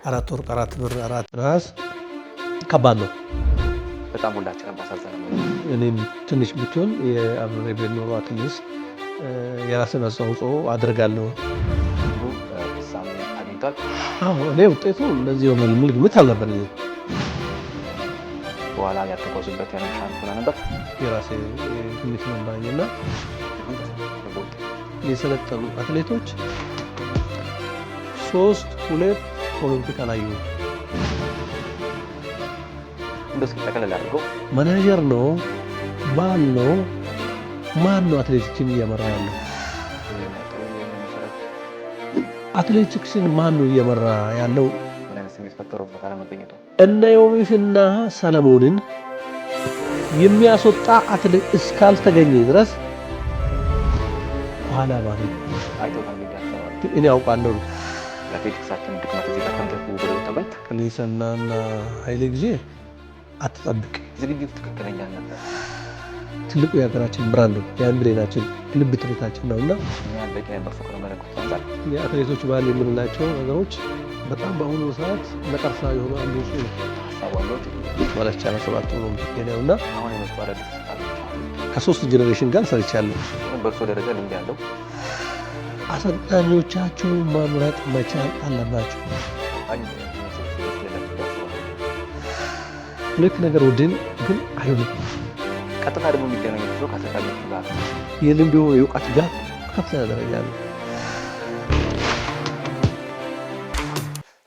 4 ወርቅ 4 ብር 4 ነሐስ ከባድ ነው። በጣም ሁላችንም አሳዘነ። እኔም ትንሽ ብትሆን የአብሬ በኖሩ አትሊስት የራስን አስተዋጽኦ አድርጋለሁ። ፍጻሜ አግኝቷል። እኔ ውጤቱ እንደዚህ የሆነ የሚል ግምት አልነበረኝም። በኋላ ያልተጓዙበት የዓለም ሻምፒዮና ነበር። የራሴ ግምት ነበረኝና የሰለጠኑ አትሌቶች 3-2 ኦሎምፒክ አላየሁ። እንደሱ ጠቅለል አድርገው ማኔጀር ነው ማን ነው አትሌቲክስን እየመራ ያለው? አትሌቲክስን ማን ነው እየመራ ያለው? ምን አይነት ስሜት ፈጠረበት አለመገኘቱ? እነ ዮሚፍና ሰለሞንን የሚያስወጣ አትሌት እስካልተገኘ ድረስ ኋላ ማለት አይቶታል። እኔ አውቃለሁ ለአትሌቲክሳችን ድክመት እዚህ ጋር ተንተፉ ብለው ተበት ከኒሰናና ኃይሌ ጊዜ አትጠብቅ። ዝግጅቱ ትክክለኛ ነበር። ትልቁ የሀገራችን ብራንድ ነው። ያን ብሌናችን ልብ ትርታችን ነውና በቂ ነበር ፎክረ መለኮት አንጻር የአትሌቶች ባህል የምንላቸው ነገሮች በጣም በአሁኑ ሰዓት ነቀርሳ የሆኑ አንዱ እሱ ነው። ሀሳቧለት ማለት ቻለ 7 ነው ነውና አሁን የመጡ አዳዲስ ከ3 ጄኔሬሽን ጋር ሰርቻለሁ። በእርሶ ደረጃ ልምድ ያለው አሰልጣኞቻቸው ማምረጥ መቻል አለባቸው። ልክ ነገር ውድን ግን አይሆንም። ቀጥታ ደግሞ የሚገናኙት ሰው ከአሰልጣኞቹ ጋር የልምድ የእውቀት ጋር ከፍተኛ ደረጃ ነው።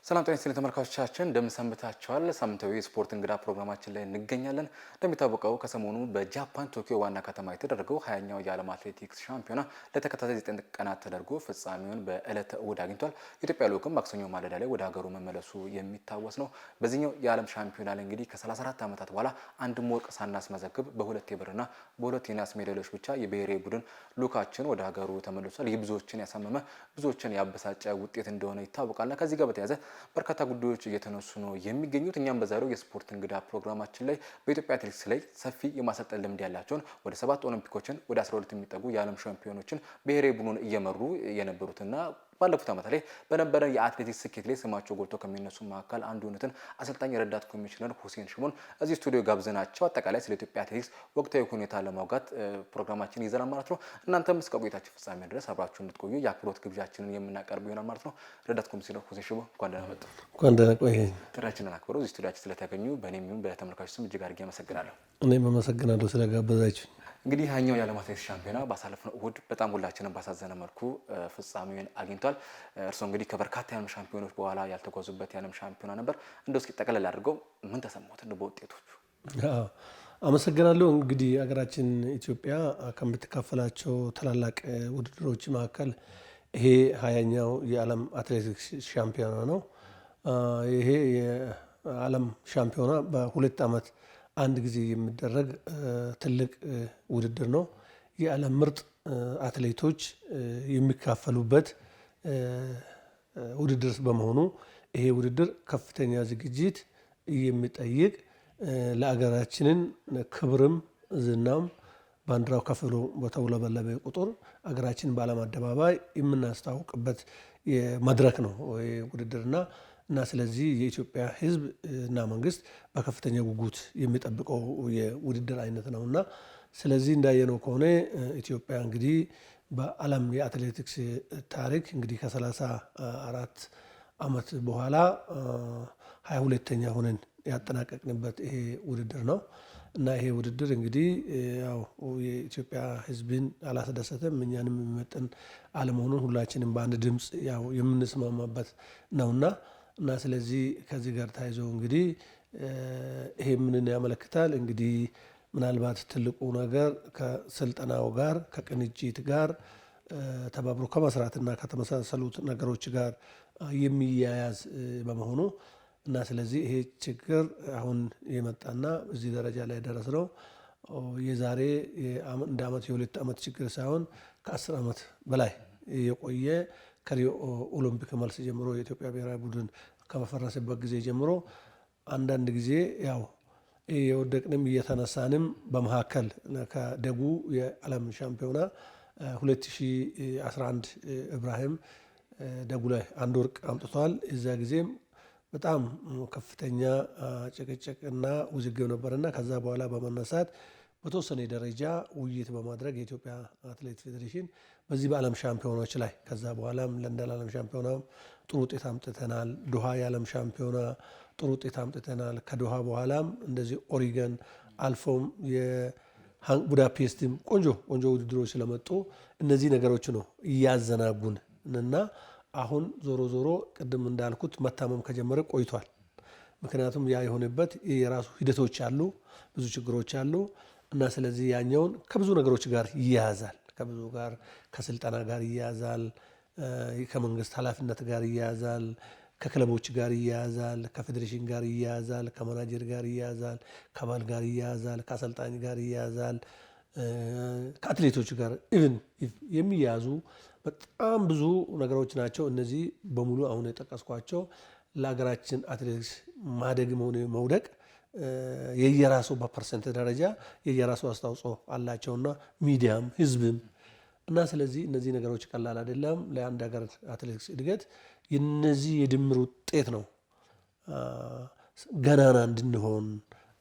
ሰላም ጤና ይስጥልኝ ተመልካቾቻችን፣ እንደምን ሰንብታችኋል? ሳምንታዊ የስፖርት እንግዳ ፕሮግራማችን ላይ እንገኛለን። እንደሚታወቀው ከሰሞኑ በጃፓን ቶኪዮ ዋና ከተማ የተደረገው 20ኛው የዓለም አትሌቲክስ ሻምፒዮና ለተከታታይ 9 ቀናት ተደርጎ ፍጻሜውን በዕለተ እሁድ አግኝቷል። የኢትዮጵያ ልዑክም ማክሰኞ ማለዳ ላይ ወደ ሀገሩ መመለሱ የሚታወስ ነው። በዚህኛው የዓለም ሻምፒዮና ላይ እንግዲህ ከ34 ዓመታት በኋላ አንድም ወርቅ ሳናስመዘግብ በ2 የብርና በ2 የናስ ሜዳሊያዎች ብቻ የብሔራዊ ቡድን ልዑካችን ወደ ሀገሩ ተመልሷል። ይህ ብዙዎችን ያሳመመ ብዙዎችን ያበሳጨ ውጤት እንደሆነ ይታወቃልና ከዚህ ጋር በተያያዘ በርካታ ጉዳዮች እየተነሱ ነው የሚገኙት። እኛም በዛሬው የስፖርት እንግዳ ፕሮግራማችን ላይ በኢትዮጵያ አትሌቲክስ ላይ ሰፊ የማሰልጠን ልምድ ያላቸውን ወደ 7 ኦሎምፒኮችን ወደ 12 የሚጠጉ የዓለም ሻምፒዮኖችን ብሔራዊ ቡድኑን እየመሩ የነበሩትና ባለፉት ዓመታት ላይ በነበረ የአትሌቲክስ ስኬት ላይ ስማቸው ጎልቶ ከሚነሱ መካከል አንዱ የሆኑትን አሰልጣኝ ረዳት ኮሚሽነር ሁሴን ሽሞን እዚህ ስቱዲዮ ጋብዘናቸው አጠቃላይ ስለ ኢትዮጵያ አትሌቲክስ ወቅታዊ ሁኔታ ለማውጋት ፕሮግራማችን ይዘናል ማለት ነው። እናንተም እስከ ቆይታችን ፍጻሜ ድረስ አብራችሁ እንድትቆዩ የአክብሮት ግብዣችንን የምናቀርብ ይሆናል ማለት ነው። ረዳት ኮሚሽነር ሁሴን ሽሞ እንኳን ደህና መጡ። እንኳን ደህና ቆየኝ። ጥሪያችንን አክብረው እዚህ ስቱዲዮአችን ስለተገኙ በእኔም ይሁን በተመልካቾች ስም እጅግ አድርጌ አመሰግናለሁ። እኔም አመሰግናለሁ ስለጋበዛችሁ። እንግዲህ 20ኛው የዓለም አትሌቲክስ ሻምፒዮና ባሳለፍነው እሁድ በጣም ሁላችንም ባሳዘነ መልኩ ፍጻሜውን አግኝቷል። እርስዎ እንግዲህ ከበርካታ የዓለም ሻምፒዮኖች በኋላ ያልተጓዙበት የዓለም ሻምፒዮና ነበር። እንደው እስኪ ጠቅለል አድርገው ምን ተሰማዎት በውጤቶቹ? አመሰግናለሁ። እንግዲህ ሀገራችን ኢትዮጵያ ከምትካፈላቸው ታላላቅ ውድድሮች መካከል ይሄ 20ኛው የዓለም አትሌቲክስ ሻምፒዮና ነው። ይሄ የዓለም ሻምፒዮና በ2 ዓመት አንድ ጊዜ የሚደረግ ትልቅ ውድድር ነው። የዓለም ምርጥ አትሌቶች የሚካፈሉበት ውድድር በመሆኑ ይሄ ውድድር ከፍተኛ ዝግጅት የሚጠይቅ ለአገራችንን ክብርም ዝናም ባንዲራው ከፍ ብሎ በተውለበለበ ቁጥር አገራችን በዓለም አደባባይ የምናስታውቅበት መድረክ ነው ውድድርና ስለዚህ የኢትዮጵያ ሕዝብ እና መንግስት በከፍተኛ ጉጉት የሚጠብቀው የውድድር አይነት ነውና ስለዚህ እንዳየነው ከሆነ ኢትዮጵያ እንግዲህ በዓለም የአትሌቲክስ ታሪክ እንግዲህ ከ34 ዓመት በኋላ 22ኛ ሆነን ያጠናቀቅንበት ይሄ ውድድር ነው እና ይሄ ውድድር እንግዲህ ያው የኢትዮጵያ ሕዝብን አላስደሰተም፣ እኛንም የሚመጥን አለመሆኑን ሁላችንም በአንድ ድምፅ ያው የምንስማማበት ነውና ስለዚህ ከዚህ ጋር ታይዞ እንግዲህ ይሄ ምንን ያመለክታል? እንግዲህ ምናልባት ትልቁ ነገር ከስልጠናው ጋር ከቅንጅት ጋር ተባብሮ ከመስራትና ከተመሳሰሉት ነገሮች ጋር የሚያያዝ በመሆኑ ስለዚህ ይሄ ችግር አሁን የመጣና እዚህ ደረጃ ላይ ደረስነው የዛሬ እንደ ዓመት የ2 ዓመት ችግር ሳይሆን ከ10 ዓመት በላይ የቆየ ከሪዮ ኦሎምፒክ መልስ ጀምሮ የኢትዮጵያ ብሔራዊ ቡድን ከመፈረሰበት ጊዜ ጀምሮ አንዳንድ ጊዜ ያው የወደቅንም እየተነሳንም በመካከል ከደጉ የዓለም ሻምፒዮና 2011 ኢብራሂም ደጉ ላይ 1 ወርቅ አምጥቷል። እዛ ጊዜም በጣም ከፍተኛ ጭቅጭቅና ውዝግብ ነበርና ከዛ በኋላ በመነሳት በተወሰነ ደረጃ ውይይት በማድረግ የኢትዮጵያ አትሌቲክስ ፌዴሬሽን በዚህ በዓለም ሻምፒዮናዎች ላይ ከዛ በኋላም ለንደን ዓለም ሻምፒዮና ጥሩ ውጤት አምጥተናል። ዶሃ የዓለም ሻምፒዮና ጥሩ ውጤት አምጥተናል። ከዶሃ በኋላም እንደዚህ ኦሪገን አልፎም ቡዳፔስትም ቆንጆ ውድድሮች ስለመጡ እነዚህ ነገሮች ነው እያዘናጉን እና አሁን ዞሮ ዞሮ ቅድም እንዳልኩት መታመም ከጀመረ ቆይቷል። ምክንያቱም ያ የሆነበት የራሱ ሂደቶች አሉ፣ ብዙ ችግሮች አሉ እና ስለዚህ ያኛውን ከብዙ ነገሮች ጋር ይያያዛል። ከብዙ ጋር ከስልጠና ጋር ይያያዛል፣ ከመንግስት ኃላፊነት ጋር ይያያዛል፣ ከክለቦች ጋር ይያያዛል፣ ከፌዴሬሽን ጋር ይያያዛል፣ ከማናጀር ጋር ይያያዛል፣ ከባል ጋር ይያያዛል፣ ከአሰልጣኝ ጋር ይያያዛል፣ ከአትሌቶች ጋር ኢቭን የሚያያዙ በጣም ብዙ ነገሮች ናቸው። እነዚህ በሙሉ አሁን የጠቀስኳቸው ለሀገራችን አትሌቲክስ ማደግም ሆነ መውደቅ የየራሱ በፐርሰንት ደረጃ የየራሱ አስተዋጽኦ አላቸውና ሚዲያም ህዝብም እና ስለዚህ እነዚህ ነገሮች ቀላል አይደለም። ለአንድ ሀገር አትሌቲክስ እድገት የነዚህ የድምር ውጤት ነው ገናና እንድንሆን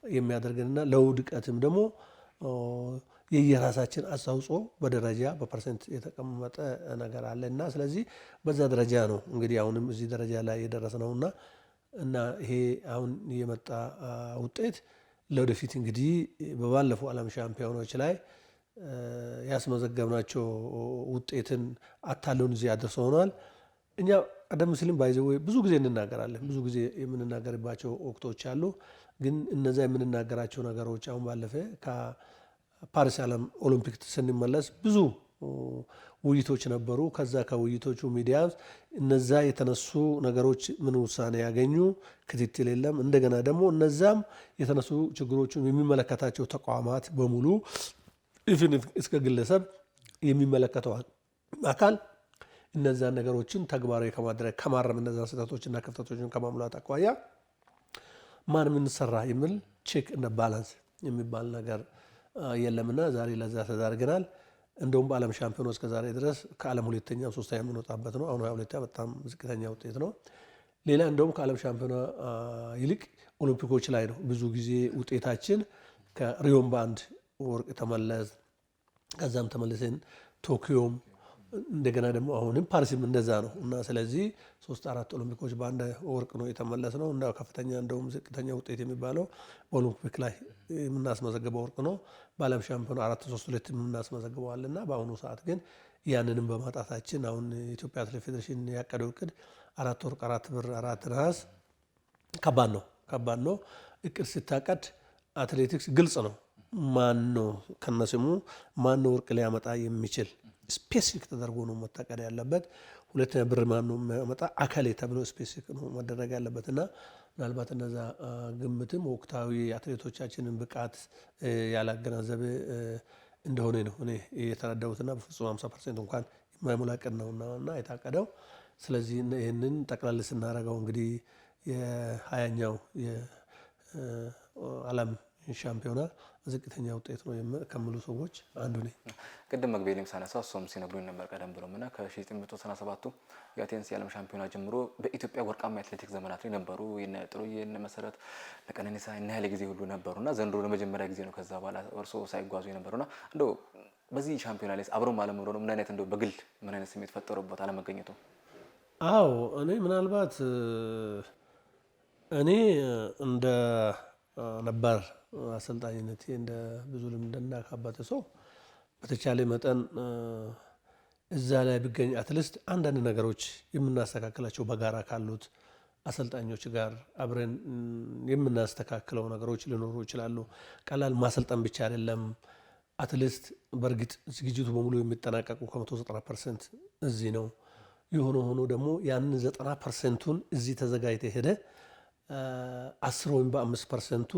የሚያደርገንና ለውድቀትም ደግሞ የየራሳችን አስተዋጽኦ በደረጃ በፐርሰንት የተቀመጠ ነገር አለ እና ስለዚህ በዛ ደረጃ ነው እንግዲህ አሁንም እዚህ ደረጃ ላይ የደረስነውና እና ይሄ አሁን የመጣ ውጤት ለወደፊት እንግዲህ በባለፈው ዓለም ሻምፒዮናዎች ላይ ያስመዘገብናቸው ውጤትን አታለውን እዚህ አድርሰውናል። እኛ ቀደም ሲልም ባይዘው ብዙ ጊዜ እንናገራለን። ብዙ ጊዜ የምንናገርባቸው ወቅቶች አሉ። ግን እነዛ የምንናገራቸው ነገሮች አሁን ባለፈ ከፓሪስ ዓለም ኦሎምፒክ ስንመለስ ብዙ ውይይቶች ነበሩ። ከዛ ከውይይቶቹ ሚዲያ እነዛ የተነሱ ነገሮች ምን ውሳኔ ያገኙ ክትትል የለም። እንደገና ደግሞ እነዛም የተነሱ ችግሮችን የሚመለከታቸው ተቋማት በሙሉ ኢቭን እስከ ግለሰብ የሚመለከተው አካል እነዛን ነገሮችን ተግባራዊ ከማድረግ ከማረም እነዛን ስህተቶችና ክፍተቶችን ከማሙላት አኳያ ማን ምን ሰራ የሚል ቼክ እና ባላንስ የሚባል ነገር የለምና ዛሬ ለዛ ተዳርገናል። እንደውም በዓለም ሻምፒዮና እስከ ዛሬ ድረስ ከዓለም ሁለተኛ ሶስተኛ የምንወጣበት ነው። አሁን 22 በጣም ዝቅተኛ ውጤት ነው። ሌላ እንደውም ከዓለም ሻምፒዮና ይልቅ ኦሎምፒኮች ላይ ነው ብዙ ጊዜ ውጤታችን። ከሪዮም በአንድ ወርቅ ተመለስ፣ ከዛም ተመልሰን ቶኪዮም እንደገና ደግሞ አሁንም ፓሪስም እንደዛ ነው እና ስለዚህ 3-4 ኦሎምፒኮች በአንድ ወርቅ ነው የተመለስ ነው እና ከፍተኛ እንደውም ዝቅተኛ ውጤት የሚባለው በኦሎምፒክ ላይ የምናስመዘግበው ወርቅ ነው። በዓለም ሻምፒዮና 4-3-2 የምናስመዘግበዋልና በአሁኑ ሰዓት ግን ያንንም በማጣታችን አሁን የኢትዮጵያ አትሌቲክስ ፌዴሬሽን ያቀደው እቅድ 4 ወርቅ 4 ብር 4 ነሐስ ከባድ ነው። እቅድ ሲታቀድ አትሌቲክስ ግልጽ ነው። ማን ነው ከነስሙ ማን ነው ወርቅ ሊያመጣ የሚችል ስፔሲፊክ ተደርጎ ነው መታቀድ ያለበት። ሁለተኛ ብር ማን ነው የሚያመጣ አካሌ ተብሎ ስፔሲፊክ ነው መደረግ ያለበትና ምናልባት እነዛ ግምትም ወቅታዊ አትሌቶቻችንን ብቃት ያላገናዘበ እንደሆነ ነው እኔ የተረዳሁትና በፍጹም 50% እንኳን የማይሞላ እቅድ ነውና የታቀደው። ስለዚህ ይህንን ጠቅላላ ስናደርገው እንግዲህ የ20ኛው የዓለም ሻምፒዮና ዝቅተኛ ውጤት ነው ከሚሉ ሰዎች አንዱ ነኝ። ቅድም መግቢያ ላይ ሳነሳው እሱም ሲነግሩኝ ነበር ቀደም ብሎም እና ከ1997ቱ የአቴንስ የዓለም ሻምፒዮና ጀምሮ በኢትዮጵያ ወርቃማ የአትሌቲክስ ዘመናት ላይ ነበሩ። የነ ጥሩዬ የነ መሰረት ለቀነኒሳ እና ያለ ጊዜ ሁሉ ነበሩና ዘንድሮ ለመጀመሪያ ጊዜ ነው ከዛ በኋላ እርሶ ሳይጓዙ የነበሩና እንደው በዚህ ሻምፒዮና ላይ አብሮ ማለመኖር ነው ምን አይነት እንደው በግል ምን አይነት ስሜት ፈጠረበት አለመገኘቱ? አዎ እኔ ምናልባት እኔ እንደ ነበር አሰልጣኝነቴ እንደ ብዙ ልምድና ካባተ ሰው በተቻለ መጠን እዛ ላይ ቢገኝ አትሊስት አንዳንድ ነገሮች የምናስተካክላቸው በጋራ ካሉት አሰልጣኞች ጋር አብረን የምናስተካክለው ነገሮች ሊኖሩ ይችላሉ። ቀላል ማሰልጠን ብቻ አይደለም። አትሊስት በእርግጥ ዝግጅቱ በሙሉ የሚጠናቀቁ ከ190% እዚህ ነው። የሆነ ሆኖ ደግሞ ያንን 90%ቱን እዚህ ተዘጋጅተ ሄደ 10 ወይም በ5%ቱ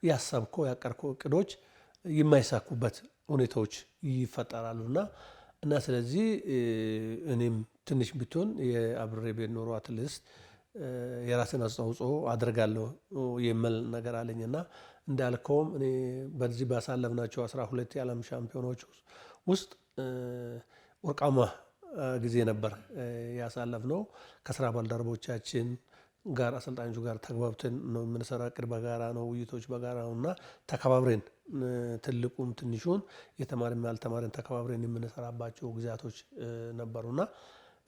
ያሰብከው ያቀርከው እቅዶች የማይሳኩበት ሁኔታዎች ይፈጠራሉና እና ስለዚህ እኔም ትንሽ ብትሆን የአብሬ ቤት ኖሮ አትሊስት የራስን አስተዋጽኦ አድርጋለሁ የሚል ነገር አለኝና እንዳልከውም እኔ በዚህ ባሳለፍናቸው 12 የዓለም ሻምፒዮናዎች ውስጥ ወርቃማ ጊዜ ነበር ያሳለፍነው ከስራ ባልደረቦቻችን ጋር አሰልጣኞቹ ጋር ተግባብተን ነው የምንሰራ። እቅድ በጋራ ነው፣ ውይይቶች በጋራ ነውና ተከባብረን ትልቁም ትንሹን የተማረም ያልተማረን ተከባብረን የምንሰራባቸው ጊዜያቶች ነበሩና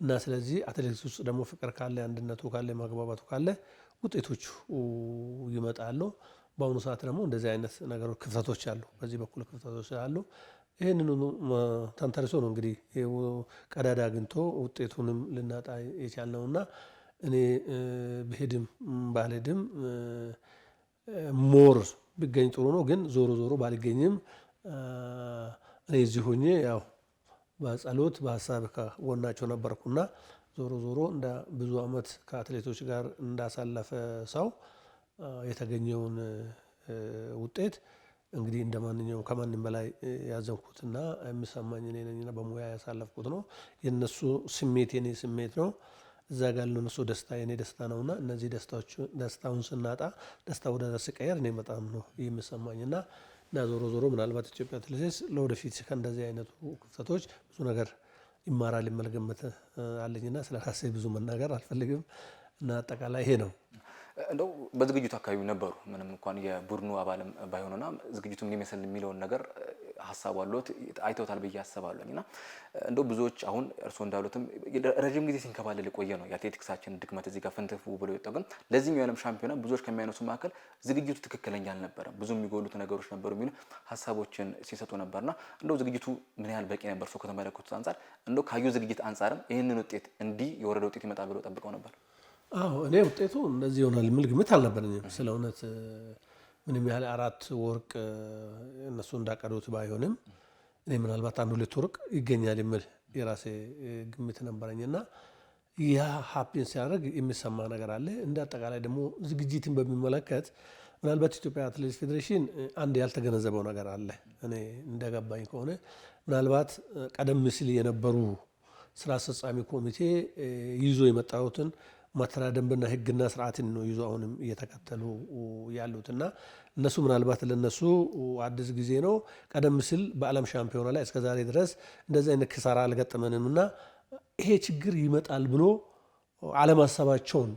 እና ስለዚህ አትሌቲክስ ውስጥ ደግሞ ፍቅር ካለ፣ አንድነቱ ካለ፣ ማግባባቱ ካለ ውጤቶቹ ይመጣሉ። በአሁኑ ሰዓት ደግሞ እንደዚህ አይነት ነገሮች ክፍተቶች አሉ፣ በዚህ በኩል ክፍተቶች አሉ። ይህንን ተንተርሶ ነው እንግዲህ ቀዳዳ አግኝቶ ውጤቱንም ልናጣ የቻልነውና እኔ ብሄድም ባልሄድም ሞር ቢገኝ ጥሩ ነው። ግን ዞሮ ዞሮ ባልገኝም እኔ እዚህ ሆኜ ያው በጸሎት በሀሳብ ከጎናቸው ነበርኩና ዞሮ ዞሮ እንደ ብዙ ዓመት ከአትሌቶች ጋር እንዳሳለፈ ሰው የተገኘውን ውጤት እንግዲህ እንደማንኛውም ከማንም በላይ ያዘንኩትና የሚሰማኝ እኔ ነኝና በሙያ ያሳለፍኩት ነው። የነሱ ስሜት የኔ ስሜት ነው። እዛ ጋር ለነሱ ደስታ የኔ ደስታ ነውና እነዚህ ደስታውን ስናጣ ደስታ ወደ ሲቀየር እኔ በጣም ነው የሚሰማኝና ዞሮ ዞሮ ምናልባት ኢትዮጵያ አትሌቲክስ ለወደፊት ከእንደዚህ አይነቱ ክፍተቶች ብዙ ነገር ይማራል የሚል ግምት አለኝና ስለ ራሴ ብዙ መናገር አልፈልግም እና አጠቃላይ ይሄ ነው። እንደው በዝግጅቱ አካባቢ ነበሩ ምንም እንኳን የቡድኑ አባልም ባይሆኑና ዝግጅቱ ምን ይመስል የሚለውን ነገር ሀሳብ አለዎት አይተውታል ብዬ አስባለሁና እንደው ብዙዎች አሁን እርስዎ እንዳሉትም ረጅም ጊዜ ሲንከባለል የቆየ ነው የአትሌቲክሳችን ድክመት እዚህ ጋር ፍንትፉ ብሎ የወጣው ግን ለዚህኛው የዓለም ሻምፒዮና ብዙዎች ከሚያነሱ መካከል ዝግጅቱ ትክክለኛ አልነበረም፣ ብዙ የሚጎሉት ነገሮች ነበሩ የሚሉ ሀሳቦችን ሲሰጡ ነበርና እንደው ዝግጅቱ ምን ያህል በቂ ነበር ሰው ከተመለከቱት አንጻር እንደው ካዩ ዝግጅት አንጻርም ይህንን ውጤት እንዲህ የወረደ ውጤት ይመጣል ብለው ጠብቀው ነበር? አዎ እኔ ውጤቱ እንደዚህ ይሆናል የሚል ግምት አልነበረኝም። ስለ እውነት ምንም ያህል 4 ወርቅ እነሱ እንዳቀዱት ባይሆንም እኔ ምናልባት 1-2 ወርቅ ይገኛል የሚል የራሴ ግምት ነበረኝና ያ ሀፒን ሲያደርግ የሚሰማ ነገር አለ። እንደ አጠቃላይ ደግሞ ዝግጅትን በሚመለከት ምናልባት ኢትዮጵያ አትሌቲክስ ፌዴሬሽን አንድ ያልተገነዘበው ነገር አለ። እኔ እንደገባኝ ከሆነ ምናልባት ቀደም ሲል የነበሩ ስራ አስፈጻሚ ኮሚቴ ይዞ የመጣሁትን መተዳደሪያ ደንብና ሕግና ስርዓትን ነው ይዞ አሁንም እየተከተሉ ያሉትና እነሱ ምናልባት ለነሱ አዲስ ጊዜ ነው። ቀደም ሲል በዓለም ሻምፒዮና ላይ እስከዛሬ ድረስ እንደዚህ አይነት ክሳራ አልገጠመንምና ይሄ ችግር ይመጣል ብሎ አለማሰባቸውን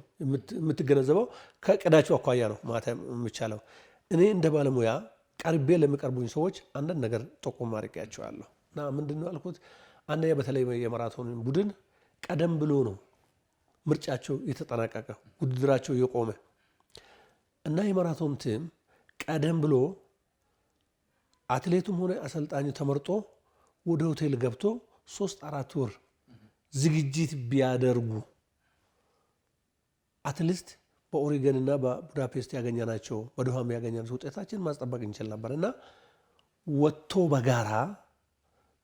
የምትገነዘበው ከእቅዳቸው አኳያ ነው ማለት የሚቻለው። እኔ እንደ ባለሙያ ቀርቤ ለሚቀርቡኝ ሰዎች አንዳንድ ነገር ጠቆም አድርጌያቸዋለሁ እና ምንድነው አልኩት፣ አንደኛ በተለይ የማራቶን ቡድን ቀደም ብሎ ነው ምርጫቸው የተጠናቀቀ ውድድራቸው የቆመ እና የማራቶን ቲም ቀደም ብሎ አትሌቱም ሆነ አሰልጣኙ ተመርጦ ወደ ሆቴል ገብቶ 3-4 ወር ዝግጅት ቢያደርጉ አትሊስት በኦሪገን እና በቡዳፔስት ያገኘናቸው በዶሃም ያገኘናቸው ውጤታችን ማስጠበቅ እንችል ነበር እና ወጥቶ በጋራ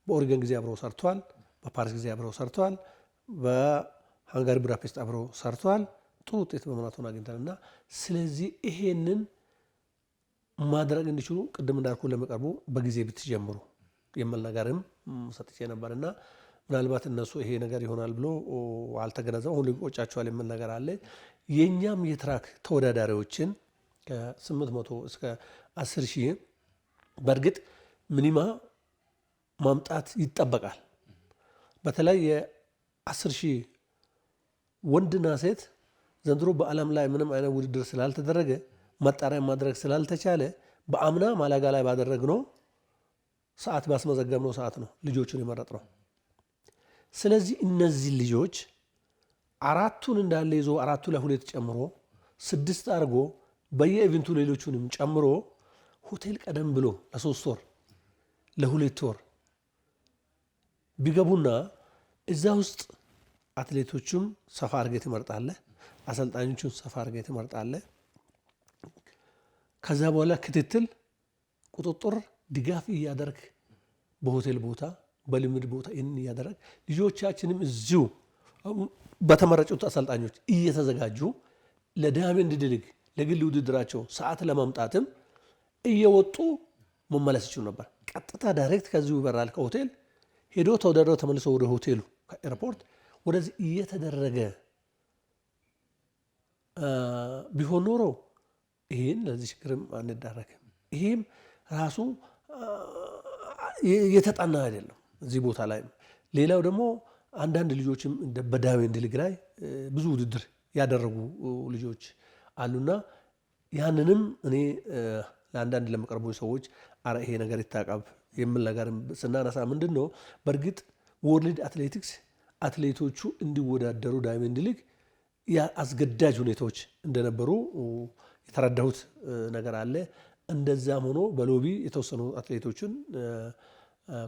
በኦሪገን ጊዜ አብረው ሰርተዋል፣ በፓሪስ ጊዜ አብረው ሰርተዋል፣ ሃንጋሪ ቡዳፔስት አብረው ሰርተዋል። ጥሩ ውጤት በማራቶን አግኝተናልና ስለዚህ ይሄንን ማድረግ እንዲችሉ ቅድም እንዳልኩ ለመቀርቡ በጊዜ ብትጀምሩ የሚል ነገርም ሰጥቼ ነበርና ምናልባት እነሱ ይሄ ነገር ይሆናል ብሎ አልተገነዘበው ሁሉ ይቆጫቸዋል የሚል ነገር አለ። የኛም የትራክ ተወዳዳሪዎችን ከ800 እስከ 10,000 በእርግጥ ሚኒማ ማምጣት ይጠበቃል። በተለይ የ10,000 ወንድና ሴት ዘንድሮ በዓለም ላይ ምንም አይነት ውድድር ስላልተደረገ መጣሪያ ማድረግ ስላልተቻለ በአምና ማላጋ ላይ ባደረግነው ሰዓት ባስመዘገብነው ሰዓት ነው ልጆቹን የመረጥነው። ስለዚህ እነዚህ ልጆች አራቱን እንዳለ ይዞ 4 ላይ 2 ጨምሮ 6 አድርጎ በየኢቨንቱ ሌሎቹንም ጨምሮ ሆቴል ቀደም ብሎ ለ3 ወር ለ2 ወር ቢገቡና እዛ ውስጥ አትሌቶቹም ሰፋ አድርገህ ትመርጣለህ፣ አሰልጣኞቹም ሰፋ አድርገህ ትመርጣለህ። ከዛ በኋላ ክትትል፣ ቁጥጥር፣ ድጋፍ እያደረግ በሆቴል ቦታ በልምድ ቦታ ይህን እያደረግ ልጆቻችንም እዚሁ በተመረጡት አሰልጣኞች እየተዘጋጁ ለዳይመንድ ሊግ ለግል ውድድራቸው ሰዓት ለማምጣትም እየወጡ መመለስ ይችሉ ነበር። ቀጥታ ዳይሬክት ከዚሁ ይበራል ከሆቴል ሄዶ ተወዳድረው ተመልሶ ወደ ሆቴሉ ከኤርፖርት ወደዚህ እየተደረገ ቢሆን ኖሮ ይሄን ለዚህ ችግርም አንዳረግም። ይሄም ራሱ የተጠና አይደለም እዚህ ቦታ ላይ። ሌላው ደግሞ አንዳንድ ልጆችም በዳይመንድ ሊግ ላይ ብዙ ውድድር ያደረጉ ልጆች አሉና ያንንም እኔ ለአንዳንድ ለሚቀርቡ ሰዎች አረ ይሄ ነገር ይታቀብ የሚል ነገር ስናነሳ ምንድን ነው በእርግጥ ወርልድ አትሌቲክስ አትሌቶቹ እንዲወዳደሩ ዳይመንድ ሊግ አስገዳጅ ሁኔታዎች እንደነበሩ የተረዳሁት ነገር አለ። እንደዛም ሆኖ በሎቢ የተወሰኑ አትሌቶችን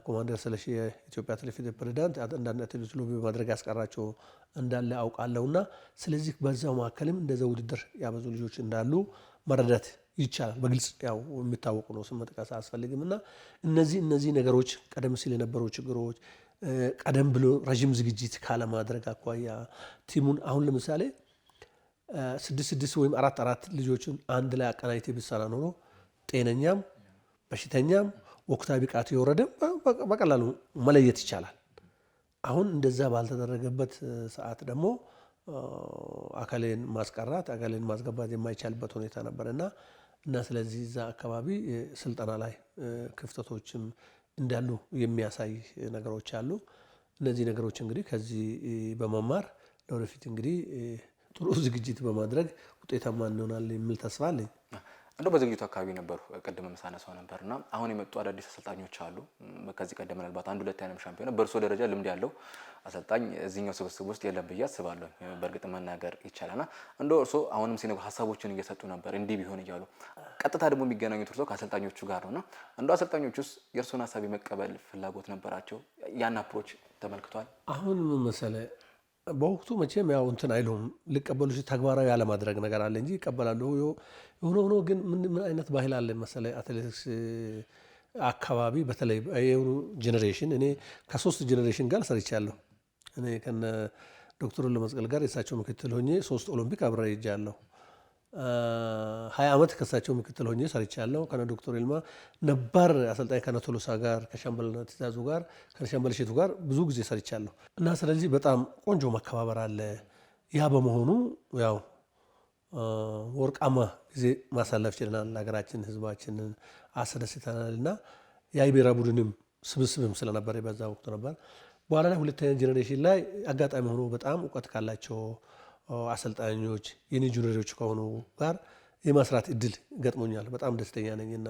ኮማንደር ስለሺ የኢትዮጵያ አትሌቲክስ ፕሬዝዳንት አንዳንድ አትሌቶች ሎቢ በማድረግ ያስቀራቸው እንዳለ አውቃለሁና ስለዚህ በዛው መካከልም እንደዛ ውድድር ያበዙ ልጆች እንዳሉ መረዳት ይቻላል። በግልጽ ያው የሚታወቁ ነው፣ ስም መጥቀስ አያስፈልግም። እና እነዚህ ነገሮች ቀደም ሲል የነበሩ ችግሮች ቀደም ብሎ ረዥም ዝግጅት ካለማድረግ አኳያ ቲሙን አሁን ለምሳሌ 6 ወይም 4 ልጆችን አንድ ላይ አቀናጅቴ ብሰራ ኖሮ ጤነኛም በሽተኛም ወቅታዊ ብቃት የወረደ በቀላሉ መለየት ይቻላል። አሁን እንደዛ ባልተደረገበት ሰዓት ደግሞ አካሌን ማስቀራት አካሌን ማስገባት የማይቻልበት ሁኔታ ነበርና ስለዚህ እዛ አካባቢ ስልጠና ላይ ክፍተቶችም እንዳሉ የሚያሳይ ነገሮች አሉ። እነዚህ ነገሮች እንግዲህ ከዚህ በመማር ለወደፊት እንግዲህ ጥሩ ዝግጅት በማድረግ ውጤታማ እንሆናለን የሚል ተስፋ አለኝ። እንደው በዝግጅቱ አካባቢ ነበሩ ቅድም መሳነሳው ነበርና አሁን የመጡ አዳዲስ አሰልጣኞች አሉ። ከዚህ ቀደም ምናልባት 1-2 የዓለም ሻምፒዮና በእርሶ ደረጃ ልምድ ያለው አሰልጣኝ እዚህኛው ስብስብ ውስጥ የለም ብዬ አስባለሁ። በእርግጥ መናገር ይቻላልና እንደው እርሶ አሁንም ሲነግሩ ሀሳቦችን እየሰጡ ነበር እንዲህ ቢሆን እያሉ ቀጥታ ደግሞ የሚገናኙት እርሶ ከአሰልጣኞቹ ጋር ነውና እንደው አሰልጣኞቹስ የእርሶን ሀሳብ የመቀበል ፍላጎት ነበራቸው? ያን አፕሮች ተመልክቷል? አሁን ምን መሰለህ በወቅቱ መቼም ያው እንትን አይሉም ሊቀበሉ ተግባራዊ ያለማድረግ ነገር አለ እንጂ ይቀበላሉ። ሆኖ ግን ምን አይነት ባህል አለ መሰለህ አትሌቲክስ አካባቢ በተለይ የሆኑ ጄኔሬሽን እኔ ከ3 ጄኔሬሽን ጋር ሰርቻለሁ። እኔ ከነ ዶክተር ለመስቀል ጋር የሳቸው ምክትል ሆኜ 3 ኦሎምፒክ አብሬ ሄጃለሁ። 20 ዓመት ከሳቸው ምክትል ሆኜ ሰርቻለሁ። ከነ ዶክተር ይልማ ነባር አሰልጣኝ ከነ ቶሎሳ ጋር ከሻምበል ትእዛዙ ጋር ከሻምበል ሼቱ ጋር ብዙ ጊዜ ሰርቻለሁ እና ስለዚህ በጣም ቆንጆ መከባበር አለ። ያ በመሆኑ ያው ወርቃማ ጊዜ ማሳለፍ ችለናል። ሀገራችን ህዝባችንን አስደስተናል እና የብሔራዊ ቡድንም ስብስብም ስለነበር በዛ ወቅት ነበር። በኋላ ላይ ሁለተኛ ጄኔሬሽን ላይ አጋጣሚ ሆኖ በጣም እውቀት ካላቸው አሰልጣኞች የኔ ጁኒየሮች ከሆኑ ጋር የመስራት እድል ገጥሞኛል። በጣም ደስተኛ ነኝ እና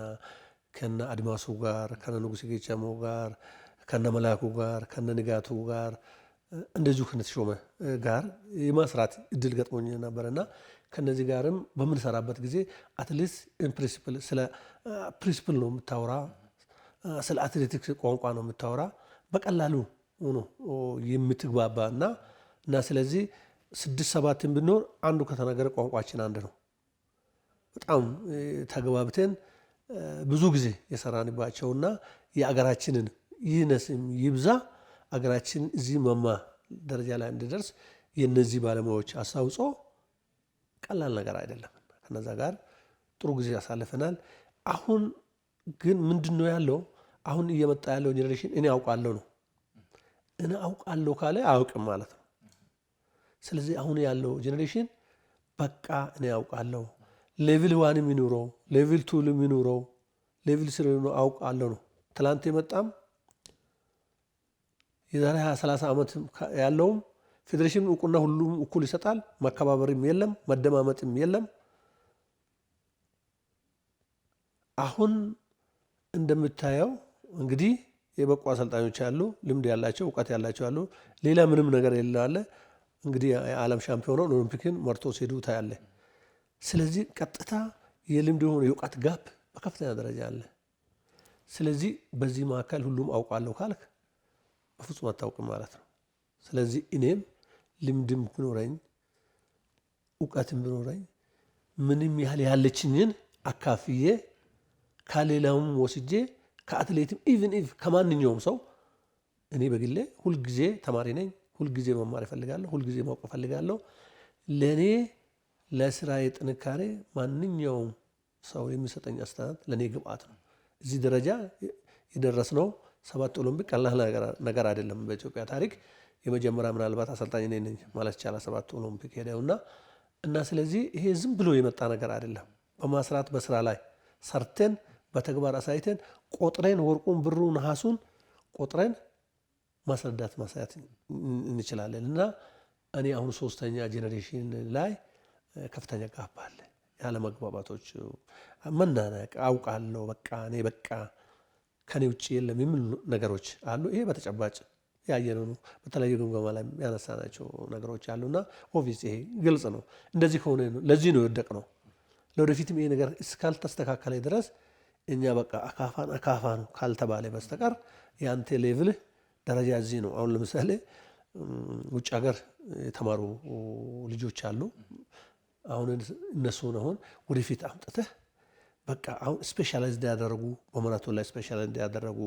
ከነ አድማሱ ጋር ከነ ንጉስ ጌቻሞ ጋር ከነ መላኩ ጋር ከነ ንጋቱ ጋር እንደዚሁ ከነተሾመ ጋር የመስራት እድል ገጥሞኝ ነበርና ከነዚህ ጋርም በምንሰራበት ጊዜ አትሌቲክስ ኢን ፕሪንሲፕል ስለ ፕሪንሲፕል ነው የምታወራ፣ ስለ አትሌቲክስ ቋንቋ ነው የምታወራ፣ በቀላሉ ሆኖ የምትግባባ እና ስለዚህ 6-7 ብንኖር አንዱ ከተናገረ ቋንቋችን አንድ ነው። በጣም ተግባብተን ብዙ ጊዜ የሰራንባቸውና የአገራችንን ይነስም ይብዛ አገራችን እዚህ መማ ደረጃ ላይ እንዲደርስ የነዚህ ባለሙያዎች አስተዋጽኦ ቀላል ነገር አይደለም። ከነዛ ጋር ጥሩ ጊዜ ያሳልፈናል። አሁን ግን ምንድነው ያለው? አሁን እየመጣ ያለው ጄኔሬሽን እኔ አውቃለሁ ነው። እኔ አውቃለሁ ካለ አያውቅም ማለት ነው። ስለዚህ አሁን ያለው ጄኔሬሽን በቃ እኔ አውቃለሁ ሌቭል 1 የሚኖረው ሌቭል 2 የሚኖረው ሌቭል 3 አውቃለሁ ነው። ትላንት የመጣም የዛሬ 30 ዓመት ያለውም ፌዴሬሽን እውቅና ሁሉም እኩል ይሰጣል። መከባበርም የለም መደማመጥም የለም። አሁን እንደምታየው እንግዲህ የበቁ አሰልጣኞች አሉ፣ ልምድ ያላቸው እውቀት ያላቸው አሉ። ሌላ ምንም ነገር የሌለ እንግዲህ የዓለም ሻምፒዮናው ኦሎምፒክን መርቶ ሲሄዱ ታያለ። ስለዚህ ቀጥታ የልምድ የሆነ የእውቀት ጋፕ በከፍተኛ ደረጃ አለ። ስለዚህ በዚህ መካከል ሁሉም አውቃለሁ ካልክ በፍጹም አታውቅም ማለት ነው። ስለዚህ እኔም ልምድም ቢኖረኝ እውቀትም ቢኖረኝ ምንም ያህል ያለችኝን አካፍዬ ከሌላውም ወስጄ ከአትሌትም ኢቭን ከማንኛውም ሰው እኔ በግሌ ሁልጊዜ ተማሪ ነኝ። ሁልጊዜ መማር እፈልጋለሁ። ሁልጊዜ ማወቅ እፈልጋለሁ። ለእኔ ለስራዬ ጥንካሬ ማንኛውም ሰው የሚሰጠኝ አስተያየት ለእኔ ግብአት ነው። እዚህ ደረጃ የደረስነው 7 ኦሎምፒክ ቀላል ነገር አይደለም። በኢትዮጵያ ታሪክ የመጀመሪያ ምናልባት አሰልጣኝ እኔ ነኝ ማለት ይቻላል 7 ኦሎምፒክ ሄደውና ስለዚህ ይሄ ዝም ብሎ የመጣ ነገር አይደለም። በማስራት በስራ ላይ ሰርተን በተግባር አሳይተን ቆጥረን ወርቁን ብሩን ነሐሱን ቆጥረን ማስረዳት ማሳየት እንችላለን እና እኔ አሁን ሶስተኛ ጄኔሬሽን ላይ ከፍተኛ ጋፕ አለ። ያለ መግባባቶች፣ መናናቅ፣ አውቃለሁ በቃ እኔ በቃ ከኔ ውጭ የለም የሚሉ ነገሮች አሉ። ይሄ በተጨባጭ ያየነው ነው። በተለያዩ ግምገማ ላይ ያነሳናቸው ነገሮች አሉና ኦቪስ ይሄ ግልጽ ነው። እንደዚህ ከሆነ ለዚህ ነው የወደቅ ነው። ለወደፊትም ይሄ ነገር እስካልተስተካከለ ድረስ እኛ በቃ አካፋ ነው ካልተባለ በስተቀር ያንተ ሌቭልህ ደረጃ እዚህ ነው። አሁን ለምሳሌ ውጭ ሀገር የተማሩ ልጆች አሉ። አሁን እነሱን አሁን ወደፊት አምጥተህ በቃ አሁን ስፔሻላይዝድ ያደረጉ በማራቶን ላይ ስፔሻላይዝድ ያደረጉ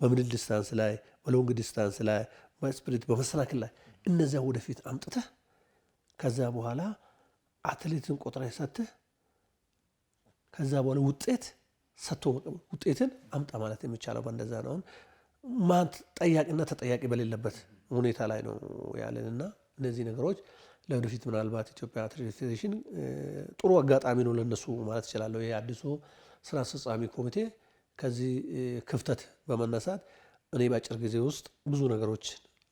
በሚድል ዲስታንስ ላይ በሎንግ ዲስታንስ ላይ በስፕሪንት በመሰናክል ላይ እነዚያ ወደፊት አምጥተህ ከዛ በኋላ አትሌትን ቆጥረህ ሰጥተህ ከዛ በኋላ ውጤት ሰጥቶ ውጤትን አምጣ ማለት የሚቻለው በእንደዛ ነው። አሁን ማን ጠያቂና ተጠያቂ በሌለበት ሁኔታ ላይ ነው ያለንና እነዚህ ነገሮች ለወደፊት ምናልባት ኢትዮጵያ አትሌቲክስ ፌዴሬሽን ጥሩ አጋጣሚ ነው ለነሱ ማለት እችላለሁ። ይሄ አዲሱ ስራ አስፈጻሚ ኮሚቴ ከዚህ ክፍተት በመነሳት እኔ በአጭር ጊዜ ውስጥ ብዙ ነገሮች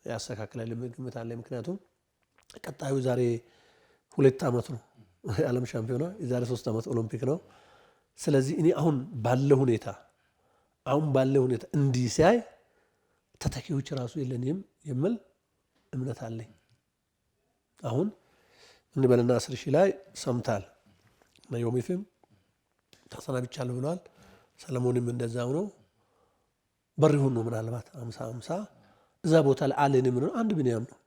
ያስተካክላል የሚል ግምት አለ። ምክንያቱም ቀጣዩ ዛሬ 2 ዓመት ነው የዓለም ሻምፒዮና፣ የዛሬ 3 ዓመት ኦሎምፒክ ነው። ስለዚህ እኔ አሁን ባለ ሁኔታ እንዲህ ሲያይ ተተኪዎች ራሱ የለንም የሚል እምነት አለኝ። አሁን እንበልና 10 ሺህ ላይ ሰምታል ዮሚፍም ተሰናብቻለሁ ብለዋል። ሰለሞንም እንደዛው ነው። በሪሁን ነው ምናልባት 50-50 እዛ ቦታ ላይ አለን የሚሆነው አንድ ብንያም ነው።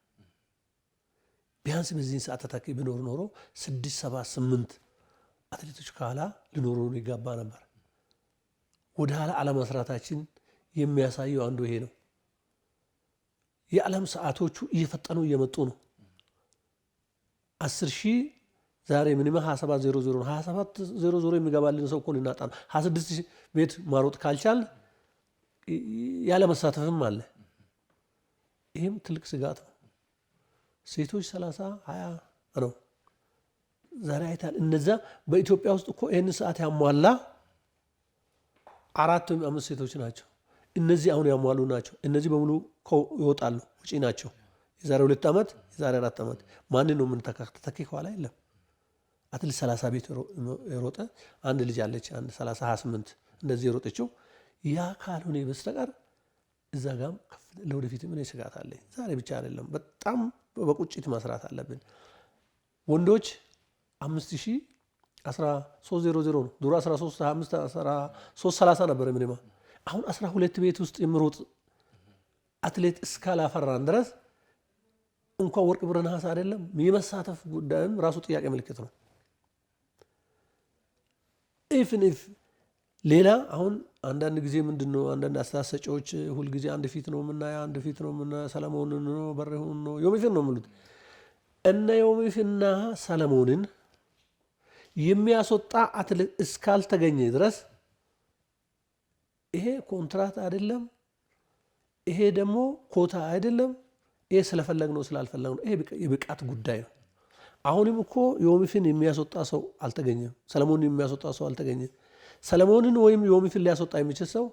ቢያንስ በዚህን ሰዓት ተተኪ ቢኖር ኖሮ 6-7-8 አትሌቶች ከኋላ ሊኖሩ ይገባ ነበር። ወደ ኋላ አለመስራታችን የሚያሳየው አንዱ ይሄ ነው። የዓለም ሰዓቶቹ እየፈጠኑ እየመጡ ነው። 10 ሺህ ዛሬ ምንማ 27:00 ነው። 27:00 የሚገባልን ሰው እኮ ልናጣ ነው። 26 ቤት ማሮጥ ካልቻል ያለ መሳተፍም አለ። ይህም ትልቅ ስጋት ነው። ሴቶች 30-20 ነው ዛሬ አይታል። እነዛ በኢትዮጵያ ውስጥ እኮ ይህን ሰዓት ያሟላ 4 ወይም 5 ሴቶች ናቸው። እነዚህ አሁን ያሟሉ ናቸው። እነዚህ በሙሉ ይወጣሉ፣ ውጪ ናቸው። የዛሬ 2 ዓመት የዛሬ 4 ዓመት ማንን ነው ተተኪ ከኋላ የለም። አትሌት 30 ቤት የሮጠ አንድ ልጅ አለች፣ አንድ 30-28 እንደዚህ የሮጠችው ያ ካልሆነ በስተቀር እዛ ጋም ለወደፊት ምን ስጋት አለ። ዛሬ ብቻ አይደለም፣ በጣም በቁጭት መስራት አለብን። ወንዶች 5000 13:00 ነው። ድሮ 13:25 13:30 ነበር ምንማ። አሁን 12 ቤት ውስጥ የሚሮጥ አትሌት እስካላፈራን ድረስ እንኳን ወርቅ ብር ነሐስ አይደለም የመሳተፍ ጉዳይም ራሱ ጥያቄ ምልክት ነው። ኢፍ ሌላ አሁን አንዳንድ ጊዜ ምንድነው አንዳንድ አስተያየት ሰጪዎች ሁል ጊዜ አንድ ፊት ነው የምናየው፣ አንድ ፊት ነው የምናየው፣ ሰለሞንን ነው በሪሁን ነው ዮሚፍን ነው የሚሉት። እነ ዮሚፍና ሰለሞንን የሚያስወጣ አትሌት እስካልተገኘ ድረስ ይሄ ኮንትራት አይደለም፣ ይሄ ደግሞ ኮታ አይደለም። ይሄ ስለፈለግነው ስላልፈለግነው ይሄ የብቃት ጉዳይ ነው። አሁንም እኮ ዮሚፍን የሚያስወጣ ሰው አልተገኘም፣ ሰለሞንን የሚያስወጣ ሰው አልተገኘም። ሰለሞንን ወይም ዮሚፍን ሊያስወጣ የሚችል ሰው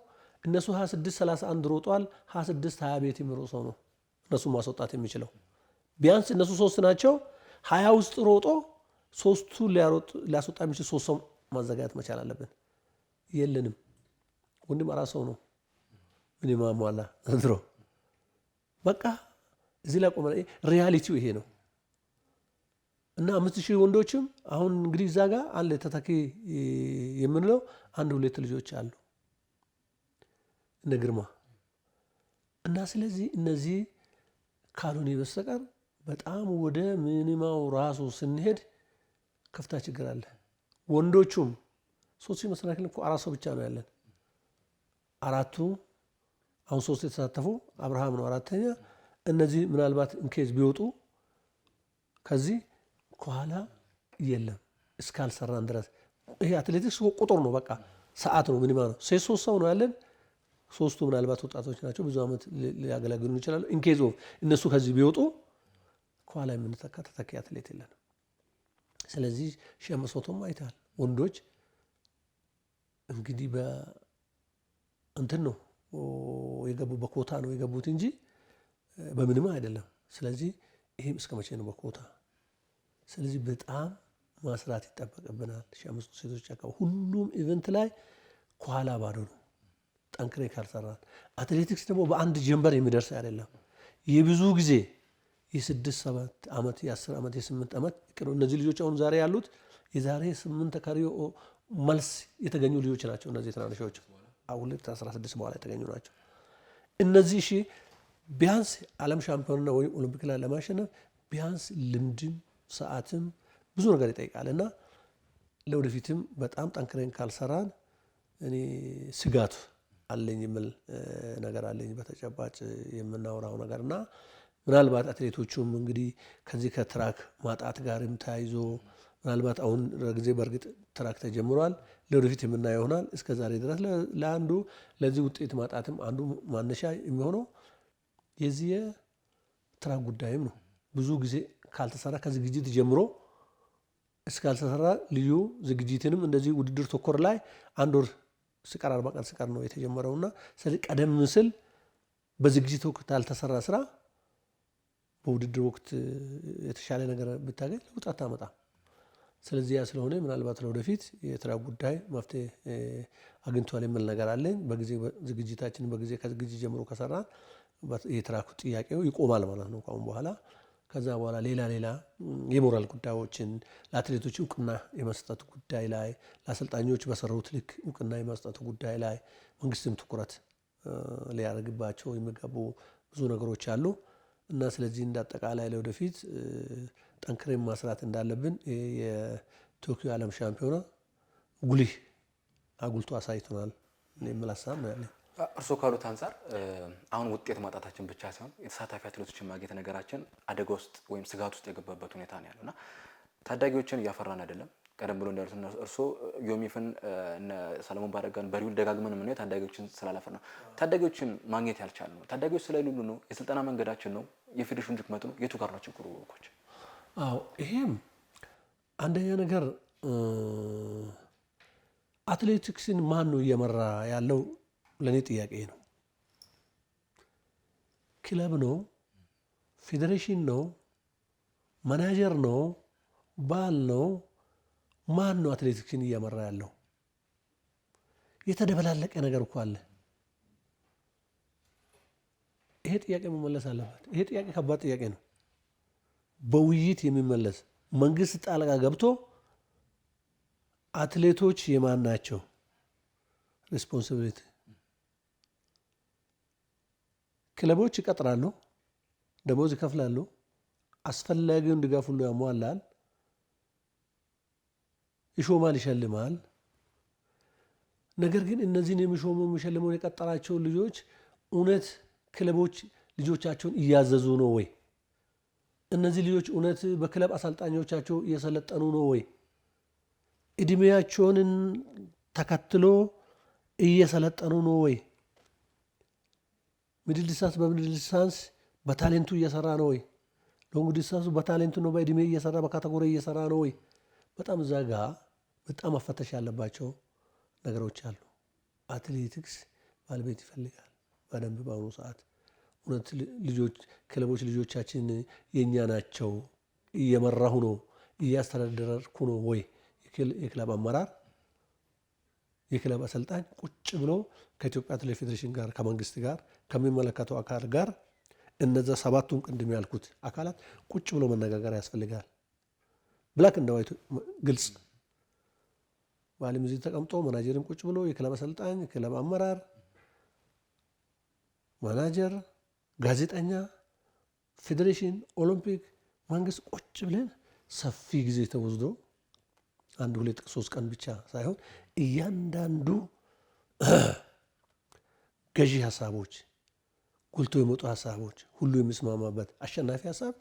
እነሱ 26:31 ሮጧል። 26:20 ቤት የሚሮጥ ሰው ነው እነሱ ማስወጣት የሚችለው። ቢያንስ እነሱ 3 ናቸው። 20 ውስጥ ሮጦ 3ቱ ሊያስወጣ የሚችል 3 ሰው ማዘጋጀት መቻል አለብን። የለንም። ወንድም 4 ሰው ነው ምን ማሟላ ዘንድሮ በቃ እዚህ ላይ ቆመ። ሪያሊቲው ይሄ ነው እና 5000 ወንዶችም አሁን እንግዲህ እዛ ጋር አለ ተተኪ የምንለው 1-2 ልጆች አሉ እነ ግርማ እና ስለዚህ እነዚህ ካልሆነ በስተቀር በጣም ወደ ሚኒማው ራሱ ስንሄድ ከፍታ ችግር አለ። ወንዶቹም 3 መሰናክል እኮ 4 ሰው ብቻ ነው ያለን። 4ቱ አሁን 3 የተሳተፉ አብርሃም ነው 4ኛ። እነዚህ ምናልባት ኢንኬዝ ቢወጡ ከዚህ ከኋላ የለም እስካልሰራን ድረስ። ይሄ አትሌቲክስ ቁጥር ነው፣ በቃ ሰዓት ነው፣ ሚኒማ ነው። 3 ሰው ነው ያለን። 3ቱ ምናልባት ወጣቶች ናቸው፣ ብዙ ዓመት ሊያገለግሉ ይችላሉ። ኢንኬዝ ኦፍ እነሱ ከዚህ ቢወጡ ከኋላ የምንተካ ተተኪ አትሌት የለንም። ስለዚህ 1500ም አይተሃል። ወንዶች እንግዲህ በእንትን ነው የገቡ፣ በኮታ ነው የገቡት እንጂ በምንም አይደለም። ስለዚህ ይህም እስከ መቼ ነው በኮታ? ስለዚህ በጣም ማስራት ይጠበቅብናል። 1500 ሴቶች አካባቢ ሁሉም ኢቨንት ላይ ከኋላ ባዶ ነው ጠንክሬ ካልሰራን። አትሌቲክስ ደግሞ በአንድ ጀንበር የሚደርስ አይደለም። የብዙ ጊዜ የ6-7 ዓመት የ10 ዓመት የ8 ዓመት እነዚህ ልጆች አሁን ዛሬ ያሉት የዛሬ 8 ተካሪዮ መልስ የተገኙ ልጆች ናቸው። እነዚህ ትናንሾች 2016 በኋላ የተገኙ ናቸው። እነዚህ ቢያንስ ዓለም ሻምፒዮንና ወይም ኦሎምፒክ ላይ ለማሸነፍ ቢያንስ ልምድም ሰዓትም ብዙ ነገር ይጠይቃል እና ለወደፊትም በጣም ጠንክረን ካልሰራን እኔ ስጋቱ አለኝ የሚል ነገር አለኝ በተጨባጭ የምናወራው ነገር እና ምናልባት አትሌቶቹም እንግዲህ ከዚህ ከትራክ ማጣት ጋርም ተያይዞ ምናልባት አሁን ጊዜ በእርግጥ ትራክ ተጀምሯል፣ ለወደፊት የምናየው ይሆናል። እስከ ዛሬ ድረስ ለአንዱ ለዚህ ውጤት ማጣትም አንዱ ማነሻ የሚሆነው የዚህ የትራክ ጉዳይም ነው። ብዙ ጊዜ ካልተሰራ ከዝግጅት ጀምሮ እስካልተሰራ ልዩ ዝግጅትንም እንደዚህ ውድድር ተኮር ላይ አንድ ወር ስቀር 40 ቀን ስቀር ነው የተጀመረውና ስለዚህ ቀደም ሲል በዝግጅት ወቅት ያልተሰራ ስራ በውድድር ወቅት የተሻለ ነገር ብታገኝ ለውጥ አታመጣም። ስለዚህ ያ ስለሆነ ምናልባት ለወደፊት የትራክ ጉዳይ መፍትሄ አግኝቷል የሚል ነገር አለኝ። በጊዜ ዝግጅታችን በጊዜ ከዝግጅት ጀምሮ ከሰራን የትራክ ጥያቄው ይቆማል ማለት ነው ከአሁን በኋላ። ከዛ በኋላ ሌላ የሞራል ጉዳዮችን ለአትሌቶች እውቅና የመስጠት ጉዳይ ላይ ለአሰልጣኞች በሰሩት ልክ እውቅና የመስጠት ጉዳይ ላይ መንግስትም ትኩረት ሊያደርግባቸው የሚገቡ ብዙ ነገሮች አሉ እና ስለዚህ እንዳጠቃላይ ለወደፊት ጠንክረን ማስራት እንዳለብን የቶኪዮ ዓለም ሻምፒዮና ጉልህ አጉልቶ አሳይቶናል የሚል ሀሳብ ነው ያለኝ። እርስዎ ካሉት አንጻር አሁን ውጤት ማጣታችን ብቻ ሳይሆን የተሳታፊ አትሌቶችን ማግኘት ነገራችን አደጋ ውስጥ ወይም ስጋት ውስጥ የገባበት ሁኔታ ነው ያለውና ታዳጊዎችን እያፈራን አይደለም። ቀደም ብሎ እንዳሉት እርስዎ ዮሚፍን እነ ሰለሞን ባረጋን በሪውል ደጋግመን የምናየው ታዳጊዎችን ስላላፈራ ነው። ታዳጊዎችን ማግኘት ያልቻል ነው። ታዳጊዎች ስለሌሉ ነው? የስልጠና መንገዳችን ነው? የፌዴሬሽኑ ድክመት ነው? የቱ ጋር ነው ችግሩ? ኮች አዎ ይሄም አንደኛ ነገር አትሌቲክስን ማን ነው እየመራ ያለው? ለኔ ጥያቄ ነው። ክለብ ነው? ፌዴሬሽን ነው? ማናጀር ነው? ባል ነው? ማን ነው አትሌቲክስን እየመራ ያለው? የተደበላለቀ ነገር እኮ አለ። ይሄ ጥያቄ መመለስ አለበት። ይሄ ጥያቄ ከባድ ጥያቄ ነው። በውይይት የሚመለስ መንግስት ጣልቃ ገብቶ አትሌቶች የማን ናቸው ሪስፖንሲቢሊቲ? ክለቦች ይቀጥራሉ፣ ደሞዝ ይከፍላሉ፣ አስፈላጊውን ድጋፍ ሁሉ ያሟላል፣ ይሾማል፣ ይሸልማል። ነገር ግን እነዚህን የሚሸልመውን የቀጠራቸውን ልጆች እውነት ክለቦች ልጆቻቸውን እያዘዙ ነው ወይ? እነዚህ ልጆች እውነት በክለብ አሰልጣኞቻቸው እየሰለጠኑ ነው ወይ? እድሜያቸውን ተከትሎ እየሰለጠኑ ነው ወይ? ሚድል ዲስታንስ በሚድል ዲስታንስ በታሌንቱ እየሰራ ነው ወይ? ሎንግ ዲስታንሱ በታሌንቱ ነው በእድሜ እየሰራ በካቴጎሪ እየሰራ ነው ወይ? በጣም እዛ ጋ በጣም መፈተሽ ያለባቸው ነገሮች አሉ። አትሌቲክስ ባለቤት ይፈልጋል በደንብ በአሁኑ ሰዓት። እውነት ልጆች ክለቦች ልጆቻችን የእኛ ናቸው፣ እየመራሁ ነው፣ እያስተዳደርኩ ነው ወይ? የክለብ አመራር የክለብ አሰልጣኝ ቁጭ ብሎ ከኢትዮጵያ አትሌቲክስ ፌዴሬሽን ጋር ከመንግስት ጋር ከሚመለከተው አካል ጋር እነዛ ሰባቱን ቅድም ያልኩት አካላት ቁጭ ብሎ መነጋገር ያስፈልጋል። ብላክ እንደ ዋይት ግልጽ ባለም እዚህ ተቀምጦ ማናጀርም ቁጭ ብሎ የክለብ አሰልጣኝ፣ የክለብ አመራር፣ ማናጀር፣ ጋዜጠኛ፣ ፌዴሬሽን፣ ኦሎምፒክ፣ መንግስት ቁጭ ብለን ሰፊ ጊዜ ተወስዶ 1 2 3 ቀን ብቻ ሳይሆን እያንዳንዱ ገዢ ሀሳቦች ጎልቶ የመጡ ሀሳቦች ሁሉ የሚስማማበት አሸናፊ ሀሳብ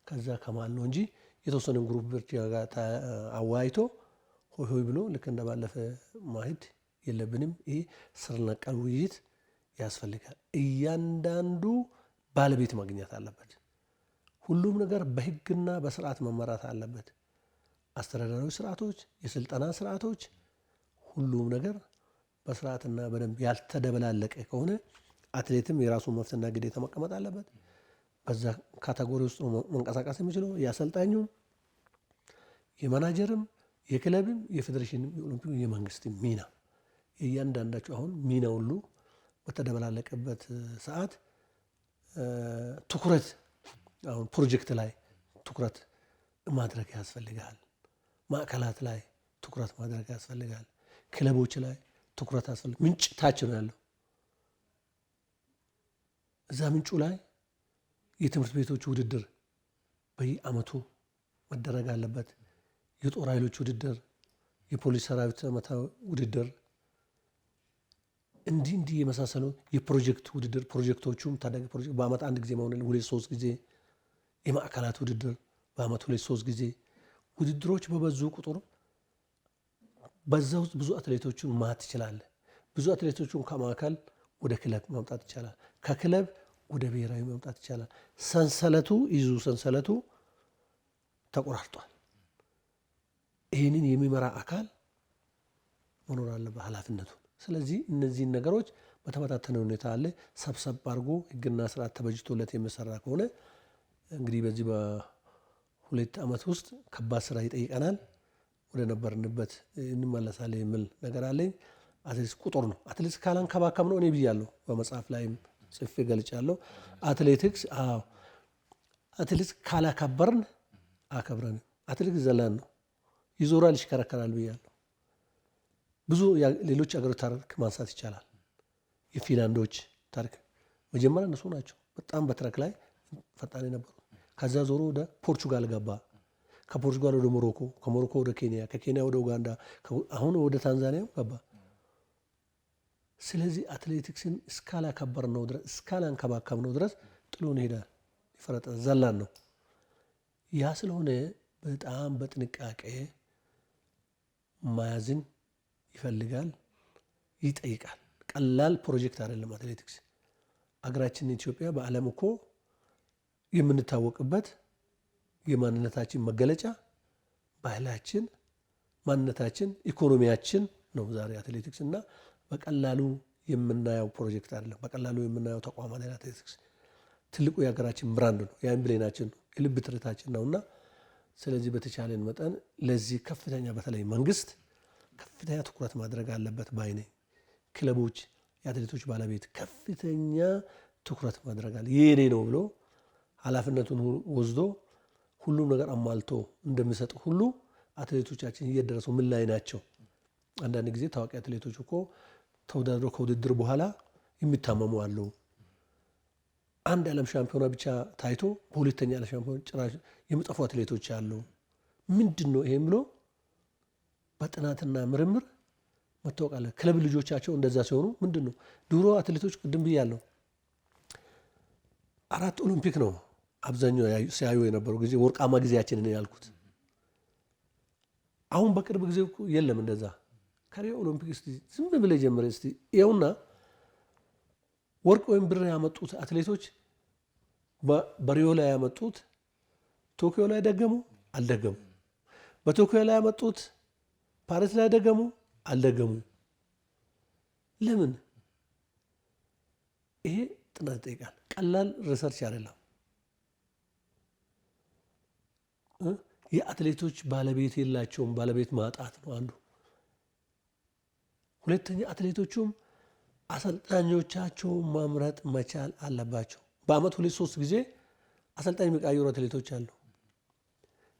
ከዛ ከማል ነው እንጂ የተወሰነን ግሩፕ ብቻ ጋር አዋይቶ ሆይ ሆይ ብሎ ልክ እንደባለፈ ማሄድ የለብንም። ይሄ ስር ነቀል ውይይት ያስፈልጋል። እያንዳንዱ ባለቤት ማግኘት አለበት። ሁሉም ነገር በህግና በስርዓት መመራት አለበት። አስተዳደራዊ ስርዓቶች፣ የስልጠና ስርዓቶች፣ ሁሉም ነገር በስርዓትና በደንብ ያልተደበላለቀ ከሆነ አትሌትም የራሱን መብትና ግዴታ መቀመጥ አለበት። በዛ ካቴጎሪ ውስጥ መንቀሳቀስ የሚችለው የአሰልጣኙ፣ የማናጀርም፣ የክለብም፣ የፌዴሬሽንም፣ የኦሎምፒክ የመንግስት ሚና እያንዳንዳቸው አሁን ሚና ሁሉ በተደበላለቀበት ሰዓት ትኩረት አሁን ፕሮጀክት ላይ ትኩረት ማድረግ ያስፈልጋል። ማዕከላት ላይ ትኩረት ማድረግ ያስፈልጋል። ክለቦች ላይ ትኩረት ያስፈልጋል። ምንጭ ታች ነው ያለው። እዛ ምንጩ ላይ የትምህርት ቤቶች ውድድር በየዓመቱ መደረግ አለበት። የጦር ኃይሎች ውድድር፣ የፖሊስ ሰራዊት ዓመታዊ ውድድር፣ እንዲህ የመሳሰሉ የፕሮጀክት ውድድር ፕሮጀክቶቹም ታዳጊ ፕሮጀክት በዓመት አንድ ጊዜ መሆን 2-3 ጊዜ የማዕከላት ውድድር በዓመት 2-3 ጊዜ ውድድሮች በበዙ ቁጥር በዛ ውስጥ ብዙ አትሌቶችን ማት ትችላለህ። ብዙ አትሌቶችን ከማዕከል ወደ ክለብ ማምጣት ይቻላል። ከክለብ ወደ ብሔራዊ ማምጣት ይቻላል። ሰንሰለቱ ተቆራርጧል። ይህንን የሚመራ አካል መኖር አለበት ኃላፊነቱን። ስለዚህ እነዚህን ነገሮች በተመታተነ ሁኔታ አለ ሰብሰብ አድርጎ ህግና ስርዓት ተበጅቶለት የሚሰራ ከሆነ እንግዲህ በዚህ በ2 ዓመት ውስጥ ከባድ ስራ ይጠይቀናል። ወደ ነበርንበት እንመለሳለን የሚል ነገር አለኝ። አትሌቲክስ ቁጥር ነው። አትሌቲክስ ካላንከባከብ ነው እኔ ብያለሁ፣ በመጽሐፍ ላይም ጽፌ ገልጫለሁ። አትሌቲክስ ካላከበርን አከብረን። አትሌቲክስ ዘላን ነው፣ ይዞራል፣ ይሽከረከራል ብያለሁ። ብዙ ሌሎች አገሮች ታሪክ ማንሳት ይቻላል። የፊንላንዶች ታሪክ መጀመሪያ እነሱ ናቸው በጣም በትረክ ላይ ፈጣን ነበሩ። ከዛ ዞሮ ወደ ፖርቹጋል ገባ፣ ከፖርቹጋል ወደ ሞሮኮ፣ ከሞሮኮ ወደ ኬንያ፣ ከኬንያ ወደ ኡጋንዳ፣ አሁን ወደ ታንዛኒያ ገባ። ስለዚህ አትሌቲክስን እስካላከበርነው ድረስ እስካላንከባከብነው ድረስ ጥሎን ይሄዳል፣ ይፈረጣል፣ ዘላን ነው። ያ ስለሆነ በጣም በጥንቃቄ መያዝን ይፈልጋል፣ ይጠይቃል። ቀላል ፕሮጀክት አይደለም አትሌቲክስ። አገራችን ኢትዮጵያ በዓለም እኮ የምንታወቅበት የማንነታችን መገለጫ ባህላችን፣ ማንነታችን፣ ኢኮኖሚያችን ነው ዛሬ አትሌቲክስ። እና በቀላሉ የምናየው ፕሮጀክት አይደለም፣ በቀላሉ የምናየው ተቋም አይደለም። አትሌቲክስ ትልቁ የሀገራችን ብራንድ ነው፣ የአምብሌናችን ነው፣ የልብ ትርታችን ነውና ስለዚህ በተቻለን መጠን ለዚህ ከፍተኛ በተለይ መንግስት ከፍተኛ ትኩረት ማድረግ አለበት ባይ ነኝ። ክለቦች፣ የአትሌቶች ባለቤት ከፍተኛ ትኩረት ማድረግ አለ። የኔ ነው ብሎ ኃላፊነቱን ወስዶ ሁሉም ነገር አሟልቶ እንደሚሰጥ ሁሉ አትሌቶቻችን እየደረሱ ምን ላይ ናቸው? አንዳንድ ጊዜ ታዋቂ አትሌቶች እኮ ተወዳድረው ከውድድር በኋላ የሚታመሙ አሉ። አንድ ዓለም ሻምፒዮና ብቻ ታይቶ በሁለተኛ ዓለም ሻምፒዮና ጭራሽ የሚጠፉ አትሌቶች አሉ። ምንድን ነው ይሄም ብሎ በጥናትና ምርምር መታወቅ አለ። ክለብ ልጆቻቸው እንደዛ ሲሆኑ ምንድን ነው ድሮ አትሌቶች ቅድም ብያለሁ 4 ኦሎምፒክ ነው አብዛኛው ሲያዩ የነበረው ጊዜ ወርቃማ ጊዜያችንን ያልኩት። አሁን በቅርብ ጊዜ የለም እንደዛ። ከሪዮ ኦሎምፒክ እስቲ ዝም ብለህ ጀምረህ እስቲ ይኸውና ወርቅ ወይም ብር ያመጡት አትሌቶች በሪዮ ላይ ያመጡት ቶኪዮ ላይ ደገሙ አልደገሙ፣ በቶኪዮ ላይ ያመጡት ፓሪስ ላይ ደገሙ አልደገሙ። ለምን? ይሄ ጥናት ይጠይቃል። ቀላል ሪሰርች አይደለም። የአትሌቶች ባለቤት የላቸውም። ባለቤት ማጣት ነው አንዱ። ሁለተኛ አትሌቶቹም አሰልጣኞቻቸውን ማምረጥ መቻል አለባቸው። በአመት 2-3 ጊዜ አሰልጣኝ የሚቀያየሩ አትሌቶች አሉ።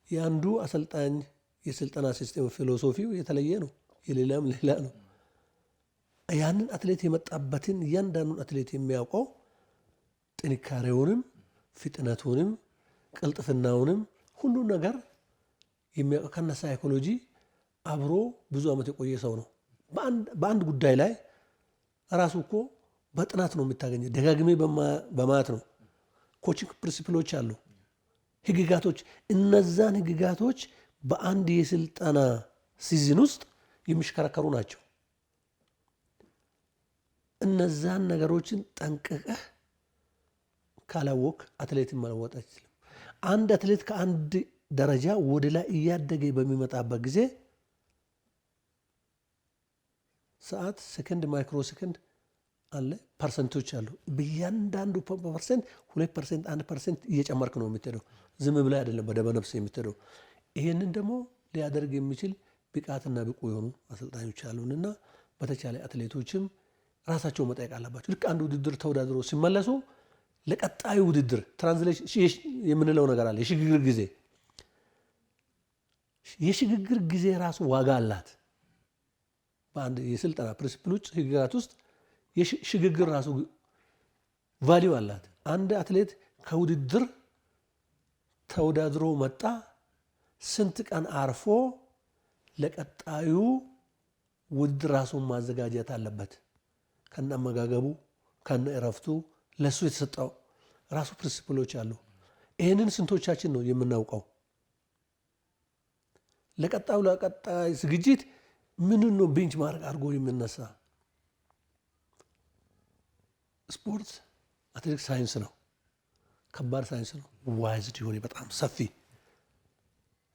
የአንዱ አሰልጣኝ የስልጠና ሲስቴም ፊሎሶፊው የተለየ ነው፣ የሌላም ሌላ ነው። ያንን አትሌት የመጣበትን እያንዳንዱን አትሌት የሚያውቀው ጥንካሬውንም፣ ፍጥነቱንም፣ ቅልጥፍናውንም ሁሉን ነገር የሚያውቀው ከነ ሳይኮሎጂ አብሮ ብዙ አመት የቆየ ሰው ነው። በአንድ ጉዳይ ላይ ራሱ እኮ በጥናት ነው የምታገኘው፣ ደጋግሜ በማየት ነው። ኮቺንግ ፕሪንሲፕሎች አሉ፣ ህግጋቶች። እነዛን ህግጋቶች በአንድ የስልጠና ሲዝን ውስጥ የሚሽከረከሩ ናቸው። እነዛን ነገሮችን ጠንቅቀህ ካላወቅ አትሌትን መለወጥ አይችልም። አንድ አትሌት ከአንድ ደረጃ ወደ ላይ እያደገ በሚመጣበት ጊዜ ሰዓት፣ ሰከንድ፣ ማይክሮ ሰከንድ አለ፣ ፐርሰንቶች አሉ። በእያንዳንዱ ፐርሰንት 2% 1% እየጨመርክ ነው የምትሄደው። ዝም ብላ አይደለም በደመ ነፍስ የምትሄደው። ይሄንን ደግሞ ሊያደርግ የሚችል ብቃትና ብቁ የሆኑ አሰልጣኞች አሉንና በተቻለ አትሌቶችም ራሳቸው መጠየቅ አለባቸው። ልክ አንድ ውድድር ተወዳድሮ ሲመለሱ ለቀጣዩ ውድድር ትራንስሌሽን የምንለው ነገር አለ። የሽግግር ጊዜ ራሱ ዋጋ አላት። በአንድ የስልጠና ፕሪንሲፕሎች ህግጋት ውስጥ የሽግግር ራሱ ቫሊዩ አላት። አንድ አትሌት ከውድድር ተወዳድሮ መጣ፣ ስንት ቀን አርፎ ለቀጣዩ ውድድር ራሱን ማዘጋጀት አለበት። ከነ አመጋገቡ ከነ እረፍቱ ለሱ የተሰጠው ራሱ ፕሪንሲፕሎች አሉ። ይህንን ስንቶቻችን ነው የምናውቀው? ለቀጣይ ዝግጅት ምን ነው ቤንች ማርክ አድርጎ የምነሳ? ስፖርት አትሌቲክስ ሳይንስ ነው፣ ከባድ ሳይንስ ነው። ዋይዝድ የሆነ በጣም ሰፊ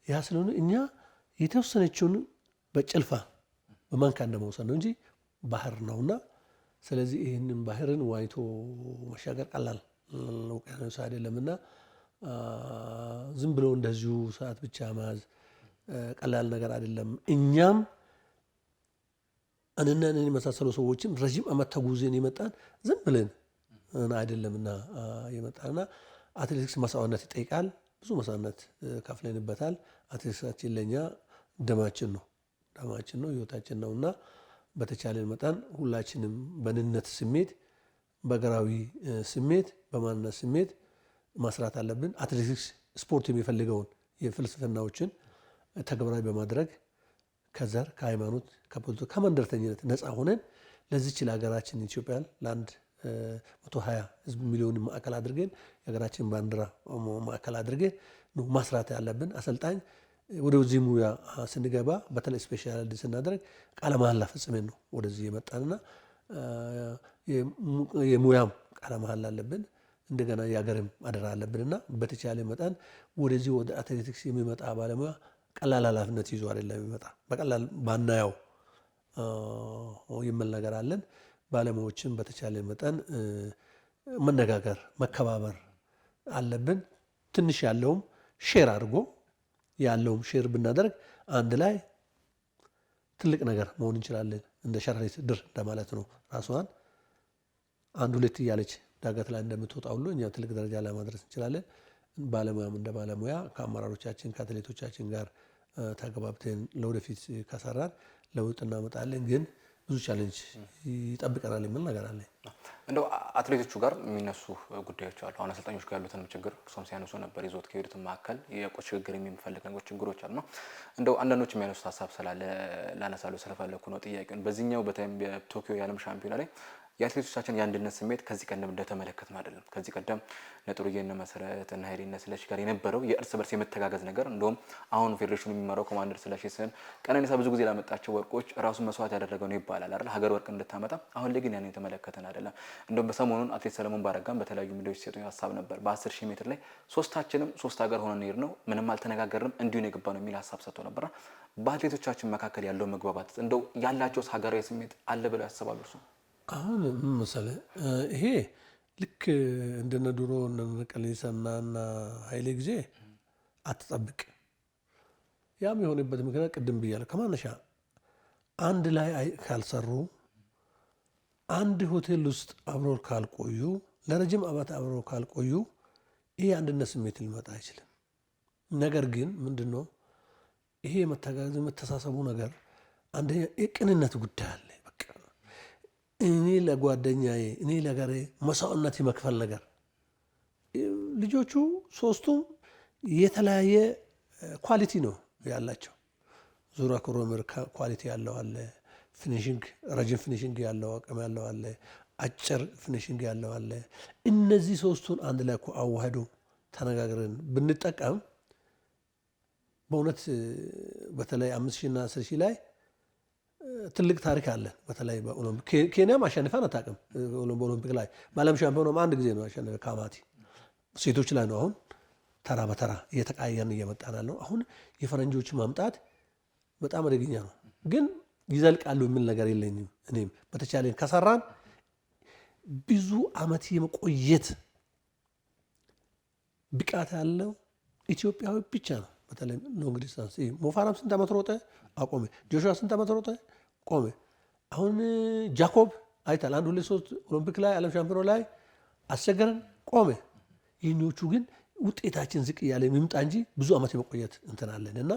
ያ ስለሆነ እኛ የተወሰነችውን በጭልፋ በማንካ እንደመውሰድ ነው እንጂ ባህር ነውና፣ ስለዚህ ይህንን ባህርን ዋይቶ መሻገር ቀላል ውቅያኖስ አይደለምና ዝም ብሎ እንደዚሁ ሰዓት ብቻ መያዝ ቀላል ነገር አይደለም። እኛም እኔን የመሳሰሉ ሰዎችም ረዥም ዓመት ተጉዘን የመጣን ዝም ብለን አይደለምና የመጣና አትሌቲክስ መስዋዕትነት ይጠይቃል። ብዙ መስዋዕትነት ከፍለንበታል። አትሌቲክሳችን ለእኛ ደማችን ነው፣ ህይወታችን ነውና በተቻለን መጠን ሁላችንም በንነት ስሜት፣ በሀገራዊ ስሜት፣ በማንነት ስሜት ማስራት አለብን። አትሌቲክስ ስፖርት የሚፈልገውን የፍልስፍናዎችን ተግባራዊ በማድረግ ከዘር፣ ከሃይማኖት፣ ከፖለቲካ፣ ከመንደርተኝነት ነፃ ሆነን ለዚች ለሀገራችን ኢትዮጵያን ለአንድ 120 ህዝብ ሚሊዮን ማዕከል አድርገን የሀገራችን ባንዲራ ማዕከል አድርገን ነው ማስራት ያለብን። አሰልጣኝ ወደዚህ ሙያ ስንገባ በተለይ ስፔሻሊቲ ስናደርግ ቃለ መሐላ ፈጽመን ነው ወደዚህ የመጣንና የሙያም ቃለ መሐላ አለብን፣ እንደገና የሀገርም አደራ አለብንና በተቻለ መጠን ወደዚህ ወደ አትሌቲክስ የሚመጣ ባለሙያ ቀላል ኃላፊነት ይዞ አይደለም የሚመጣ። በቀላል ባናየው የሚል ነገር አለን። ባለሙያዎችን በተቻለ መጠን መነጋገር፣ መከባበር አለብን። ትንሽ ያለውም ሼር አድርጎ ያለውም ሼር ብናደርግ አንድ ላይ ትልቅ ነገር መሆን እንችላለን። እንደ ሸረሪት ድር እንደማለት ነው። ራሷን አንድ ሁለት እያለች ዳገት ላይ እንደምትወጣ ሁሉ እኛ ትልቅ ደረጃ ላይ ማድረስ እንችላለን። ባለሙያም እንደ ባለሙያ ከአመራሮቻችን ከአትሌቶቻችን ጋር ተግባብተን ለወደፊት ከሰራን ለውጥ እናመጣለን። ግን ብዙ ቻሌንጅ ይጠብቀናል የሚል ነገር አለ። እንደው አትሌቶቹ ጋር የሚነሱ ጉዳዮች አሉ። አሁን አሰልጣኞች ጋር ያሉትን ችግር እርሶም ሲያነሱ ነበር። ይዞት ከሄዱት መካከል የቆች ሽግግር የሚፈልግ ነገር ችግሮች አሉና እንደው አንዳንዶች የሚያነሱት ሀሳብ ስላለ ላነሳለሁ ስለፈለኩ ነው ጥያቄውን። በዚህኛው በተለይም በቶኪዮ የዓለም ሻምፒዮና ላይ የአትሌቶቻችን የአንድነት ስሜት ከዚህ ቀደም እንደተመለከት ነው አይደለም። ከዚህ ቀደም ነጥሩዬ እነ መሰረት እና ኃይሌ ስለሺ ጋር የነበረው የእርስ በርስ የመተጋገዝ ነገር እንደውም አሁን ፌዴሬሽኑ የሚመራው ኮማንደር ስለሺ ስን ቀነኒሳ ብዙ ጊዜ ላመጣቸው ወርቆች ራሱን መስዋዕት ያደረገው ነው ይባላል አይደል? ሀገር ወርቅ እንድታመጣ። አሁን ላይ ግን ያን የተመለከተን አይደለም። እንደውም በሰሞኑን አትሌት ሰለሞን ባረጋም በተለያዩ ሚዲያዎች ሲሰጡ ሀሳብ ነበር። በ10,000 ሜትር ላይ ሶስታችንም ሶስት ሀገር ሆነን ሄድ ነው ምንም አልተነጋገርንም እንዲሁ ነው የገባ ነው የሚል ሀሳብ ሰጥቶ ነበር። በአትሌቶቻችን መካከል ያለው መግባባት እንደው ያላቸው ሀገራዊ ስሜት አለ ብለው ያስባሉ እርሱ? አሁን ምን መሰለህ፣ ይሄ ልክ እንደነ ድሮ እነ ቀነኒሳና ኃይሌ ጊዜ አትጠብቅ። ያም የሆነበት ምክንያት ቅድም ብያለሁ። ከማነሻ አንድ ላይ ካልሰሩ፣ አንድ ሆቴል ውስጥ አብሮ ካልቆዩ፣ ለረጅም ዓመት አብሮ ካልቆዩ ይሄ አንድነት ስሜት ሊመጣ አይችልም። ነገር ግን ምንድነው ይሄ የመተሳሰቡ ነገር አንደኛ የቅንነት ጉዳይ አለ። እኔ ለጓደኛዬ እኔ ለጋሬ መስዋዕትነት የመክፈል ነገር። ልጆቹ ሶስቱም የተለያየ ኳሊቲ ነው ያላቸው። ዙራ ክሮምር ኳሊቲ ያለው አለ፣ ፊኒሽንግ ረጅም ፊኒሽንግ ያለው አቅም ያለው አለ፣ አጭር ፊኒሽንግ ያለው አለ። እነዚህ ሶስቱን አንድ ላይ አዋህዶ ተነጋግረን ብንጠቀም በእውነት በተለይ 5,000 እና 10,000 ላይ ትልቅ ታሪክ አለን። በተለይ በኦሎምፒክ ኬንያም አሸንፋን አታውቅም። በኦሎምፒክ ላይ በዓለም ሻምፒዮናም አንድ ጊዜ ነው አሸነፈ ካማቲ። ሴቶች ላይ ነው አሁን ተራ በተራ እየተቃየን እየመጣን ያለው። አሁን የፈረንጆች ማምጣት በጣም አደገኛ ነው፣ ግን ይዘልቃሉ የሚል ነገር የለኝም። እኔም በተቻለን ከሰራን ብዙ ዓመት የመቆየት ብቃት ያለው ኢትዮጵያዊ ብቻ ነው። በተለይ ሎንግ ዲስታንስ ሞፋራም ስንት ዓመት ሮጠ አቆመ። ጆሹዋ ስንት ዓመት ሮጠ ቆመ። አሁን ጃኮብ አይታል 1 2 3 ኦሎምፒክ ላይ ዓለም ሻምፒዮን ላይ አስቸገረን ቆመ። ይህኞቹ ግን ውጤታችን ዝቅ እያለ የሚምጣ እንጂ ብዙ ዓመት የመቆየት እንትን አለን እና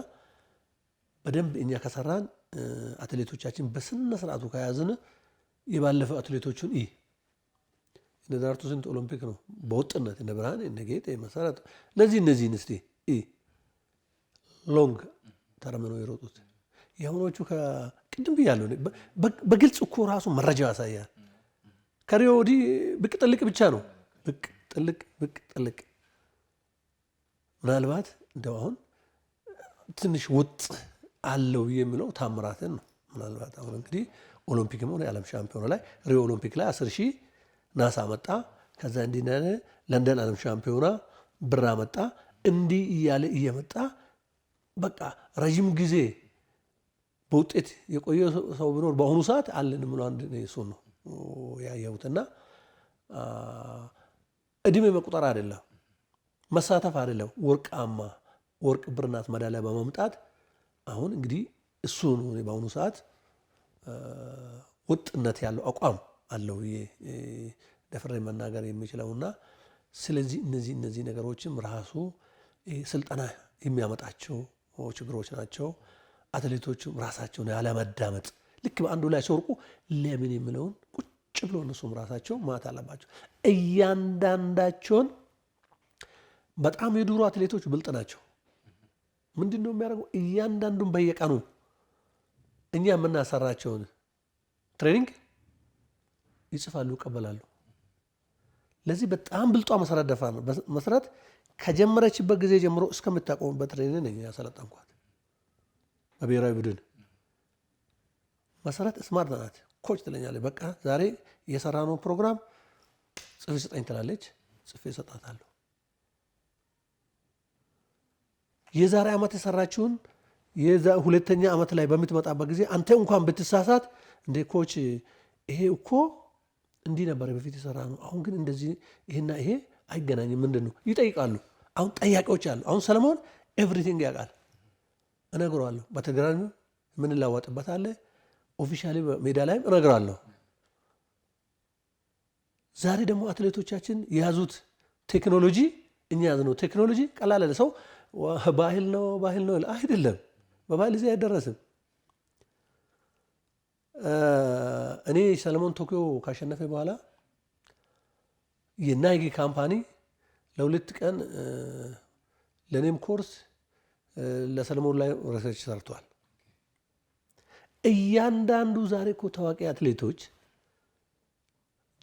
በደንብ እኛ ከሰራን አትሌቶቻችን በስነ ስርዓቱ ከያዝን የባለፈው አትሌቶቹን እነ ደራርቱ ስንት ኦሎምፒክ ነው በወጥነት እነ ብርሃን እነ ጌጤ መሰረት እነዚህን እስቲ ሎንግ ተርም ነው የሮጡት። የአሁኖቹ ቅድም ብያለሁ በግልጽ እኮ ራሱ መረጃው ያሳያል። ከሪዮ ወዲህ ብቅ ጥልቅ ብቻ ነው ብቅ ጥልቅ። ምናልባት እንደው አሁን ትንሽ ወጥ አለው የሚለው ታምራትን ነው። ምናልባት አሁን እንግዲህ ኦሎምፒክም ሆነ የዓለም ሻምፒዮና ላይ ሪዮ ኦሎምፒክ ላይ 10,000 ናሳ መጣ። ከዛ እንዲህ ለንደን ዓለም ሻምፒዮና ብር መጣ። እንዲህ እያለ እየመጣ በቃ ረዥም ጊዜ በውጤት የቆየ ሰው ቢኖር በአሁኑ ሰዓት አለን ምን አንድ እሱን ነው ያየሁትና እድሜ መቁጠር አይደለም መሳተፍ አይደለም ወርቅ ብርናት ሜዳሊያ በማምጣት አሁን እንግዲህ እሱ ነው በአሁኑ ሰዓት ወጥነት ያለው አቋም አለው ደፍሬ መናገር የሚችለውና ስለዚህ እነዚህ ነገሮችም ራሱ ስልጠና የሚያመጣቸው ችግሮች ናቸው። አትሌቶቹም ራሳቸውን ያለመዳመጥ ልክ በአንዱ ላይ ሲወርቁ ለምን የሚለውን ቁጭ ብሎ እነሱም ራሳቸው ማት አለባቸው። እያንዳንዳቸውን በጣም የድሮ አትሌቶች ብልጥ ናቸው። ምንድን ነው የሚያደርገው? እያንዳንዱን በየቀኑ እኛ የምናሰራቸውን ትሬኒንግ ይጽፋሉ፣ ይቀበላሉ። ለዚህ በጣም ብልጧ መሰረት ደፋ ነው። መሰረት ከጀመረችበት ጊዜ ጀምሮ እስከምታቆምበት ትሬኒንግ ነኝ ያሰለጠንኳት በብሔራዊ ቡድን። መሰረት ስማርት ናት። ኮች ትለኛለች። በቃ ዛሬ የሰራነው ፕሮግራም ጽፌ ስጠኝ ትላለች። ጽፌ እሰጣታለሁ። የዛሬ ዓመት የሰራችውን ሁለተኛ ዓመት ላይ በምትመጣበት ጊዜ አንተ እንኳን ብትሳሳት እንደ ኮች ይሄ እኮ እንዲህ ነበር በፊት የሰራ ነው፣ አሁን ግን እንደዚህ ይሄና ይሄ አይገናኝም፣ ምንድን ነው ይጠይቃሉ። አሁን ጠያቂዎች አሉ። አሁን ሰለሞን ኤቭሪቲንግ ያውቃል፣ እነግረዋለሁ። በቴሌግራም የምንለዋወጥበት አለ፣ ኦፊሻሊ ሜዳ ላይም እነግረዋለሁ። ዛሬ ደግሞ አትሌቶቻችን የያዙት ቴክኖሎጂ እኛ ያዝነው ቴክኖሎጂ ቀላል ሰው ባህል ነው አይደለም። በባህል እዚህ አይደረስም። እኔ ሰለሞን ቶኪዮ ካሸነፈ በኋላ የናይኪ ካምፓኒ ለ2 ቀን ለኔም ኮርስ ለሰለሞን ላይ ሪሰርች ሰርቷል። እያንዳንዱ ዛሬ እኮ ታዋቂ አትሌቶች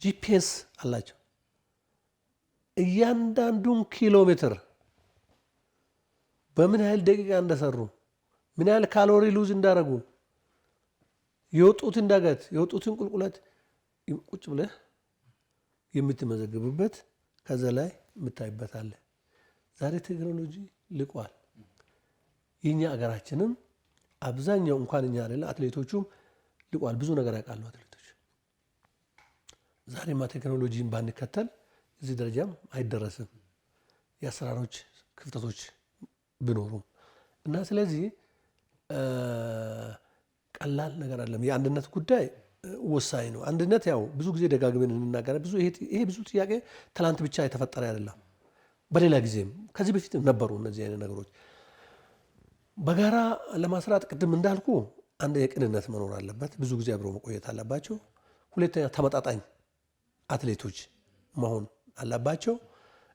ጂፒኤስ አላቸው። እያንዳንዱን ኪሎ ሜትር በምን ያህል ደቂቃ እንደሰሩ፣ ምን ያህል ካሎሪ ሉዝ እንዳደረጉ፣ የወጡትን ዳገት የወጡትን ቁልቁለት ቁጭ ብለህ የምትመዘግብበት ከዛ ላይ የምታይበት አለ። ዛሬ ቴክኖሎጂ ልቋል። የኛ አገራችንም አብዛኛው እንኳን እኛ አይደለ አትሌቶቹም ልቋል። ብዙ ነገር ያውቃሉ አትሌቶች። ዛሬማ ቴክኖሎጂን ባንከተል እዚህ ደረጃም አይደረስም፣ የአሰራሮች ክፍተቶች ቢኖሩም እና ስለዚህ ቀላል ነገር አይደለም። የአንድነት ጉዳይ ወሳኝ ነው። አንድነት ያው ብዙ ጊዜ ደጋግመን እንናገራለን። ይሄ ብዙ ጥያቄ ትላንት ብቻ የተፈጠረ አይደለም። በሌላ ጊዜም ከዚህ በፊት ነበሩ እነዚህ አይነት ነገሮች። በጋራ ለማስራት ቅድም እንዳልኩ አንድ የቅንነት መኖር አለበት። ብዙ ጊዜ አብሮ መቆየት አለባቸው። ሁለተኛ ተመጣጣኝ አትሌቶች መሆን አለባቸው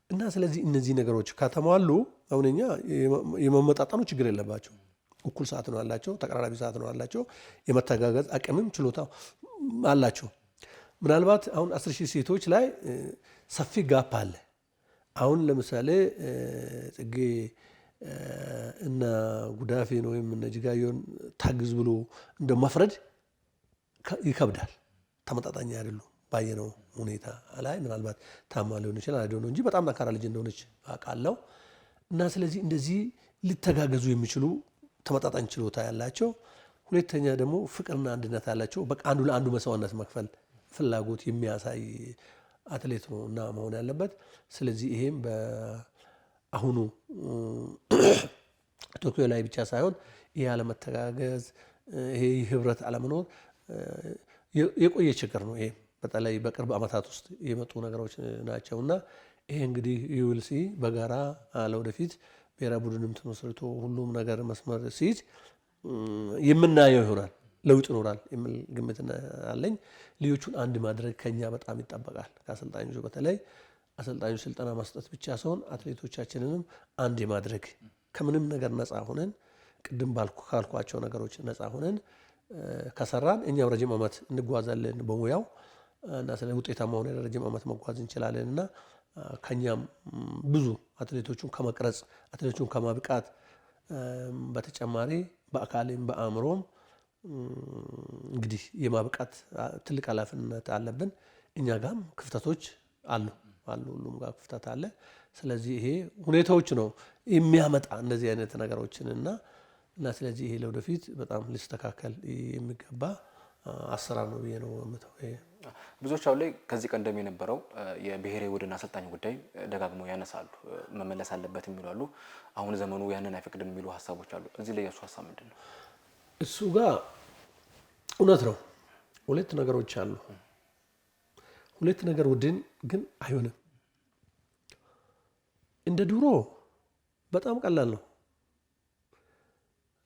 እና ስለዚህ እነዚህ ነገሮች ከተሟሉ አሁን እኛ የመመጣጠኑ ችግር የለባቸው። እኩል ሰዓት ነው ያላቸው፣ ተቀራራቢ ሰዓት ነው ያላቸው፣ የመተጋገዝ አቅምም ችሎታ አላቸው። ምናልባት አሁን 10,000 ሴቶች ላይ ሰፊ ጋፕ አለ። አሁን ለምሳሌ ጽጌ እና ጉዳፌን ወይም እነ ጅጋዮን ታግዝ ብሎ እንደ መፍረድ ይከብዳል። ተመጣጣኝ አይደሉም። ባየነው ሁኔታ ላይ ምናልባት ታማ ሊሆን ይችላል አይደለም እንጂ በጣም ጠንካራ ልጅ እንደሆነች አውቃለሁ። እና ስለዚህ እንደዚህ ሊተጋገዙ የሚችሉ ተመጣጣኝ ችሎታ ያላቸው፣ ሁለተኛ ደግሞ ፍቅርና አንድነት ያላቸው፣ በቃ አንዱ ለአንዱ መስዋዕትነት መክፈል ፍላጎት የሚያሳይ አትሌት ነው እና መሆን ያለበት። ስለዚህ ይሄም በአሁኑ ቶኪዮ ላይ ብቻ ሳይሆን ይሄ አለመተጋገዝ፣ ይሄ ህብረት አለመኖር የቆየ ችግር ነው። ይሄ በተለይ በቅርብ ዓመታት ውስጥ የመጡ ነገሮች ናቸው እና ይሄ እንግዲህ ዩልሲ በጋራ ለወደፊት ብሔራዊ ቡድንም ተመስርቶ ሁሉም ነገር መስመር ሲይዝ የምናየው ይሆናል፣ ለውጥ ይኖራል የሚል ግምት አለኝ። ልጆቹን አንድ ማድረግ ከኛ በጣም ይጠበቃል። ከአሰልጣኞቹ በተለይ አሰልጣኞች ስልጠና መስጠት ብቻ ሳይሆን አትሌቶቻችንንም አንድ ማድረግ ከምንም ነገር ነፃ ሆነን ቅድም ካልኳቸው ነገሮች ነፃ ሆነን ከሰራን እኛው ረጅም ዓመት እንጓዛለን በሙያው እና ስለ ውጤታማ ሆነን ረጅም ዓመት መጓዝ እንችላለን እና ከኛም ብዙ አትሌቶቹን ከመቅረጽ አትሌቶቹን ከማብቃት በተጨማሪ በአካልም በአእምሮም እንግዲህ የማብቃት ትልቅ ኃላፊነት አለብን። እኛ ጋርም ክፍተቶች አሉ፣ ሁሉም ጋር ክፍተት አለ። ስለዚህ ይሄ ሁኔታዎች ነው የሚያመጣ እንደዚህ አይነት ነገሮችን እና ስለዚህ ይሄ ለወደፊት በጣም ሊስተካከል የሚገባ አሰራር ነው ብዬ ነው የምተው። ብዙዎች አሁን ላይ ከዚህ ቀደም የነበረው የብሔራዊ ቡድን አሰልጣኝ ጉዳይ ደጋግመው ያነሳሉ፣ መመለስ አለበት የሚሉ አሉ። አሁን ዘመኑ ያንን አይፈቅድም የሚሉ ሀሳቦች አሉ። እዚህ ላይ የእሱ ሀሳብ ምንድን ነው? እሱ ጋር እውነት ነው። ሁለት ነገሮች አሉ። ሁለት ነገር ቡድን ግን አይሆንም። እንደ ድሮ በጣም ቀላል ነው።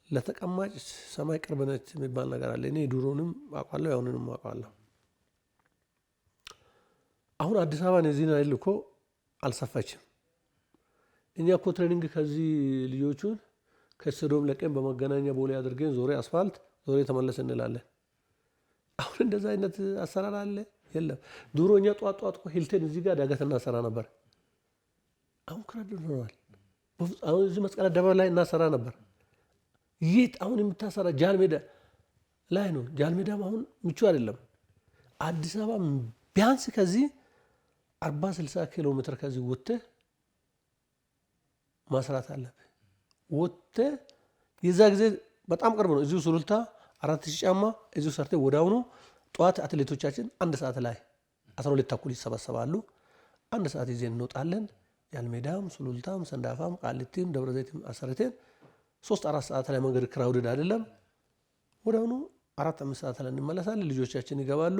ለተቀማጭ ሰማይ ቅርብ ነች የሚባል ነገር አለ። እኔ ድሮንም አውቃለሁ፣ አሁንንም አውቃለሁ። አሁን አዲስ አበባ እነዚህን አይደል እኮ አልሰፋችም። እኛ እኮ ትሬኒንግ ከዚህ ልጆቹን ከስዶም ለቀን በመገናኛ ቦሌ አድርገን ዞሬ አስፋልት ዞሬ ተመለስ እንላለን። አሁን እንደዛ አይነት አሰራር አለ የለም። ድሮ እኛ ጧት እኮ ሂልተን እዚህ ጋር ዳገት እናሰራ ነበር። አሁን ክረድ ሆኗል። አሁን እዚህ መስቀል አደባባይ ላይ እናሰራ ነበር። የት አሁን የምታሰራ ጃል ሜዳ ላይ ነው። ጃል ሜዳም አሁን ምቹ አይደለም። አዲስ አበባ ቢያንስ ከዚህ 40-60 ኪሎ ሜትር ከዚህ ወጥተህ ማስራት አለብህ። ወጥተህ የዛ ጊዜ በጣም ቅርብ ነው። እዚሁ ሱሉልታ 4000 ጫማ እዚሁ ሰርተህ ወዳውኑ ጠዋት አትሌቶቻችን 1 ሰዓት ላይ 12 ተኩል ይሰበሰባሉ። 1 ሰዓት ይዘን እንወጣለን። ጃልሜዳም፣ ሱሉልታም፣ ሰንዳፋም፣ ቃሊቲም፣ ደብረዘይትም አሰርተን 3-4 ሰዓት ላይ መንገድ ክራውድድ አይደለም። ወዳውኑ 4-5 ሰዓት ላይ እንመለሳለን። ልጆቻችን ይገባሉ።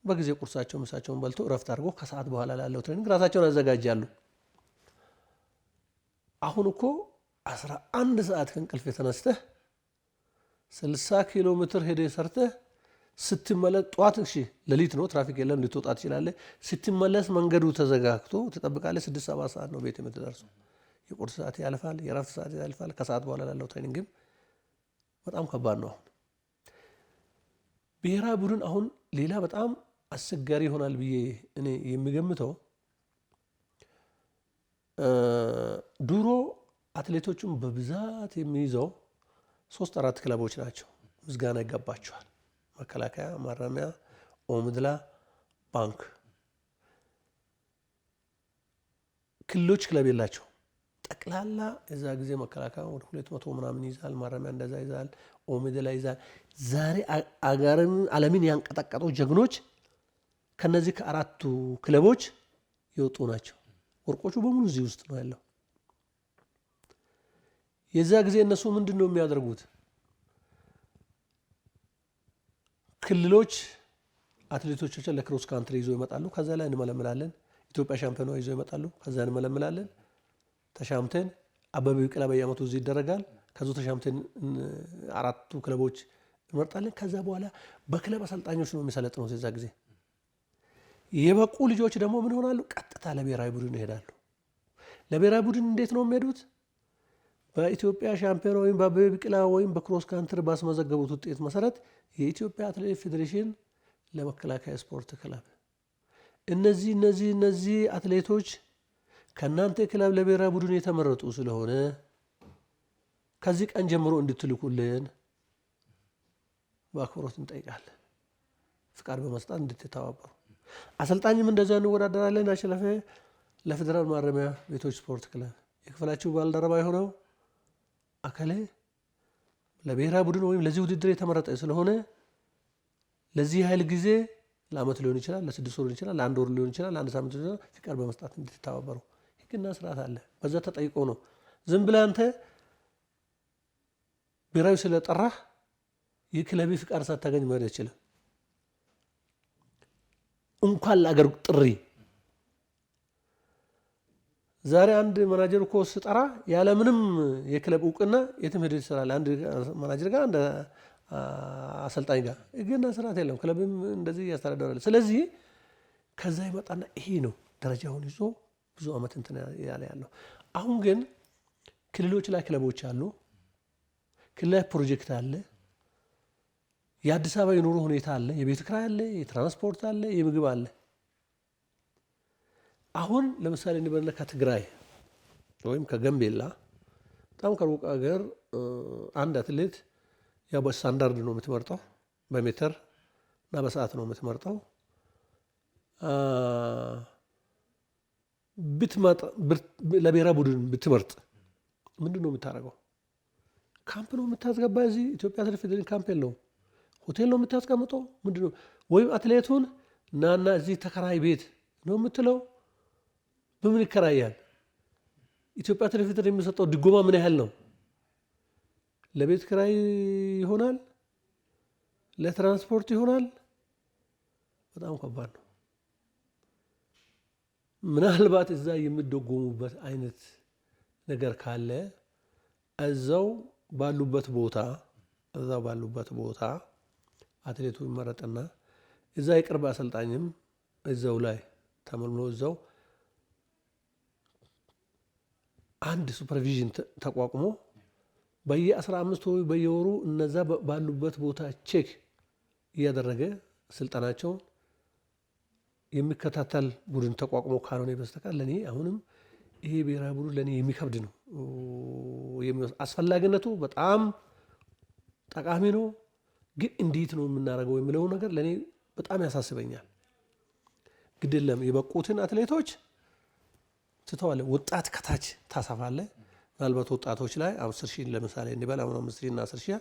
በጊዜ ቁርሳቸው ምሳቸውን በልቶ እረፍት አድርጎ ከሰዓት በኋላ ላለው ትሬኒንግ ራሳቸውን ያዘጋጃሉ። አሁን እኮ 11 ሰዓት ከእንቅልፍ የተነስተህ 60 ኪሎ ሜትር ሄደህ ሰርተህ ስትመለስ ጠዋት ሌሊት ነው ትራፊክ የለም ልትወጣ ትችላለህ። ስትመለስ መንገዱ ተዘጋግቶ ትጠብቃለህ። 6-7 ሰዓት ነው ቤት የምትደርሰው። የቁርስ ሰዓት ያልፋል፣ የእረፍት ሰዓት ያልፋል። ከሰዓት በኋላ ላለው ትሬኒንግም በጣም ከባድ ነው። አሁን ብሔራዊ ቡድን አሁን ሌላ በጣም አስቸጋሪ ይሆናል ብዬ እኔ የሚገምተው ድሮ አትሌቶቹን በብዛት የሚይዘው 3-4 ክለቦች ናቸው። ምስጋና ይገባቸዋል። መከላከያ፣ ማረሚያ፣ ኦምድላ፣ ባንክ። ክልሎች ክለብ የላቸው። ጠቅላላ የዛ ጊዜ መከላከያ ወደ 200 ምናምን ይዛል። ማረሚያ እንደዛ ይዛል። ኦምድላ ይዛል። ዛሬ አገርን ዓለምን ያንቀጠቀጡ ጀግኖች ከነዚህ ከ4ቱ ክለቦች የወጡ ናቸው። ወርቆቹ በሙሉ እዚህ ውስጥ ነው ያለው። የዛ ጊዜ እነሱ ምንድን ነው የሚያደርጉት? ክልሎች አትሌቶቻችን ለክሮስ ካንትሪ ይዞ ይመጣሉ። ከዛ ላይ እንመለምላለን። ኢትዮጵያ ሻምፒዮና ይዞ ይመጣሉ። ከዛ እንመለምላለን። ተሻምተን አበበ ቢቂላ በየዓመቱ እዚህ ይደረጋል። ከዛ ተሻምተን 4ቱ ክለቦች እንመርጣለን። ከዛ በኋላ በክለብ አሰልጣኞች ነው የሚሰለጥኑት። የዛ ጊዜ የበቁ ልጆች ደግሞ ምን ይሆናሉ? ቀጥታ ለብሔራዊ ቡድን ይሄዳሉ። ለብሔራዊ ቡድን እንዴት ነው የሚሄዱት? በኢትዮጵያ ሻምፒዮና ወይም በአበበ ቢቂላ ወይም በክሮስ ካንትሪ ባስመዘገቡት ውጤት መሰረት የኢትዮጵያ አትሌቲክስ ፌዴሬሽን ለመከላከያ ስፖርት ክለብ እነዚህ አትሌቶች ከእናንተ ክለብ ለብሔራዊ ቡድን የተመረጡ ስለሆነ ከዚህ ቀን ጀምሮ እንድትልኩልን በአክብሮት እንጠይቃለን። ፍቃድ በመስጠት እንድትተባበሩ። አሰልጣኝም እንደዛ እንወዳደራለን። አሸለፈ ለፌዴራል ማረሚያ ቤቶች ስፖርት ክለብ የክፍላችሁ ባልደረባ የሆነው አከሌ ለብሔራዊ ቡድን ወይም ለዚህ ውድድር የተመረጠ ስለሆነ ለዚህ ያህል ጊዜ ለአመት ሊሆን ይችላል፣ ለ6 ወር ሊሆን ይችላል፣ ለ1 ወር ሊሆን ይችላል፣ ለ1 ሳምንት ሊሆን ይችላል። ፍቃድ በመስጠት እንድትተባበሩ ህግና ስርዓት አለ። በዛ ተጠይቆ ነው። ዝም ብለህ አንተ ብሔራዊ ስለጠራህ የክለብ ፍቃድ ሳታገኝ መሄድ አይችልም። እንኳን ለአገር ጥሪ ዛሬ አንድ ማናጀር እኮ ስጠራ ያለ ምንም የክለብ እውቅና የትም ሄዶ ይሰራል። አንድ ማናጀር ጋር አንድ አሰልጣኝ ጋር ህግና ስርዓት የለም። ክለብም እንደዚህ ያስተዳድራል። ስለዚህ ከዛ ይመጣና ይሄ ነው ደረጃውን ይዞ ብዙ አመት እንትን ያለው። አሁን ግን ክልሎች ላይ ክለቦች አሉ፣ ክልል ላይ ፕሮጀክት አለ፣ የአዲስ አበባ የኑሮ ሁኔታ አለ፣ የቤት ኪራይ አለ፣ የትራንስፖርት አለ፣ የምግብ አለ። አሁን ለምሳሌ እንበልና ከትግራይ ወይም ከጋምቤላ በጣም ከሩቅ ሀገር አንድ አትሌት ያው በስታንዳርድ ነው የምትመርጠው፣ በሜትር እና በሰዓት ነው የምትመርጠው። ለብሔራዊ ቡድን ብትመርጥ ምንድን ነው የምታደርገው? ካምፕ ነው የምታስገባ። እዚህ ኢትዮጵያ አትሌቲክስ ፌዴሬሽን ካምፕ የለውም፣ ሆቴል ነው የምታስቀምጠው። ምንድን ነው ወይም አትሌቱን ናና እዚህ ተከራይ ቤት ነው የምትለው። በምን ይከራያል? ኢትዮጵያ አትሌቲክስ ፌዴሬሽን የሚሰጠው ድጎማ ምን ያህል ነው? ለቤት ኪራይ ይሆናል? ለትራንስፖርት ይሆናል? በጣም ከባድ ነው። ምናልባት እዛ የሚደጎሙበት አይነት ነገር ካለ እዛው ባሉበት ቦታ አትሌቱ ይመረጥና እዛ የቅርብ አሰልጣኝም እዛው ላይ ተመልምሎ እዛው አንድ ሱፐርቪዥን ተቋቁሞ በየ15 ወይ በየወሩ እነዛ ባሉበት ቦታ ቼክ እያደረገ ስልጠናቸውን የሚከታተል ቡድን ተቋቁሞ ካልሆነ በስተቀር ለኔ አሁንም ይሄ ብሔራዊ ቡድን ለኔ የሚከብድ ነው። አስፈላጊነቱ በጣም ጠቃሚ ነው፣ ግን እንዴት ነው የምናደርገው የሚለው ነገር ለኔ በጣም ያሳስበኛል። ግድለም የበቁትን አትሌቶች ትተዋለ፣ ወጣት ከታች ታሰፋለ። ምናልባት ወጣቶች ላይ 10,000 ለምሳሌ እንበል አሁን 5,000 እና 10,000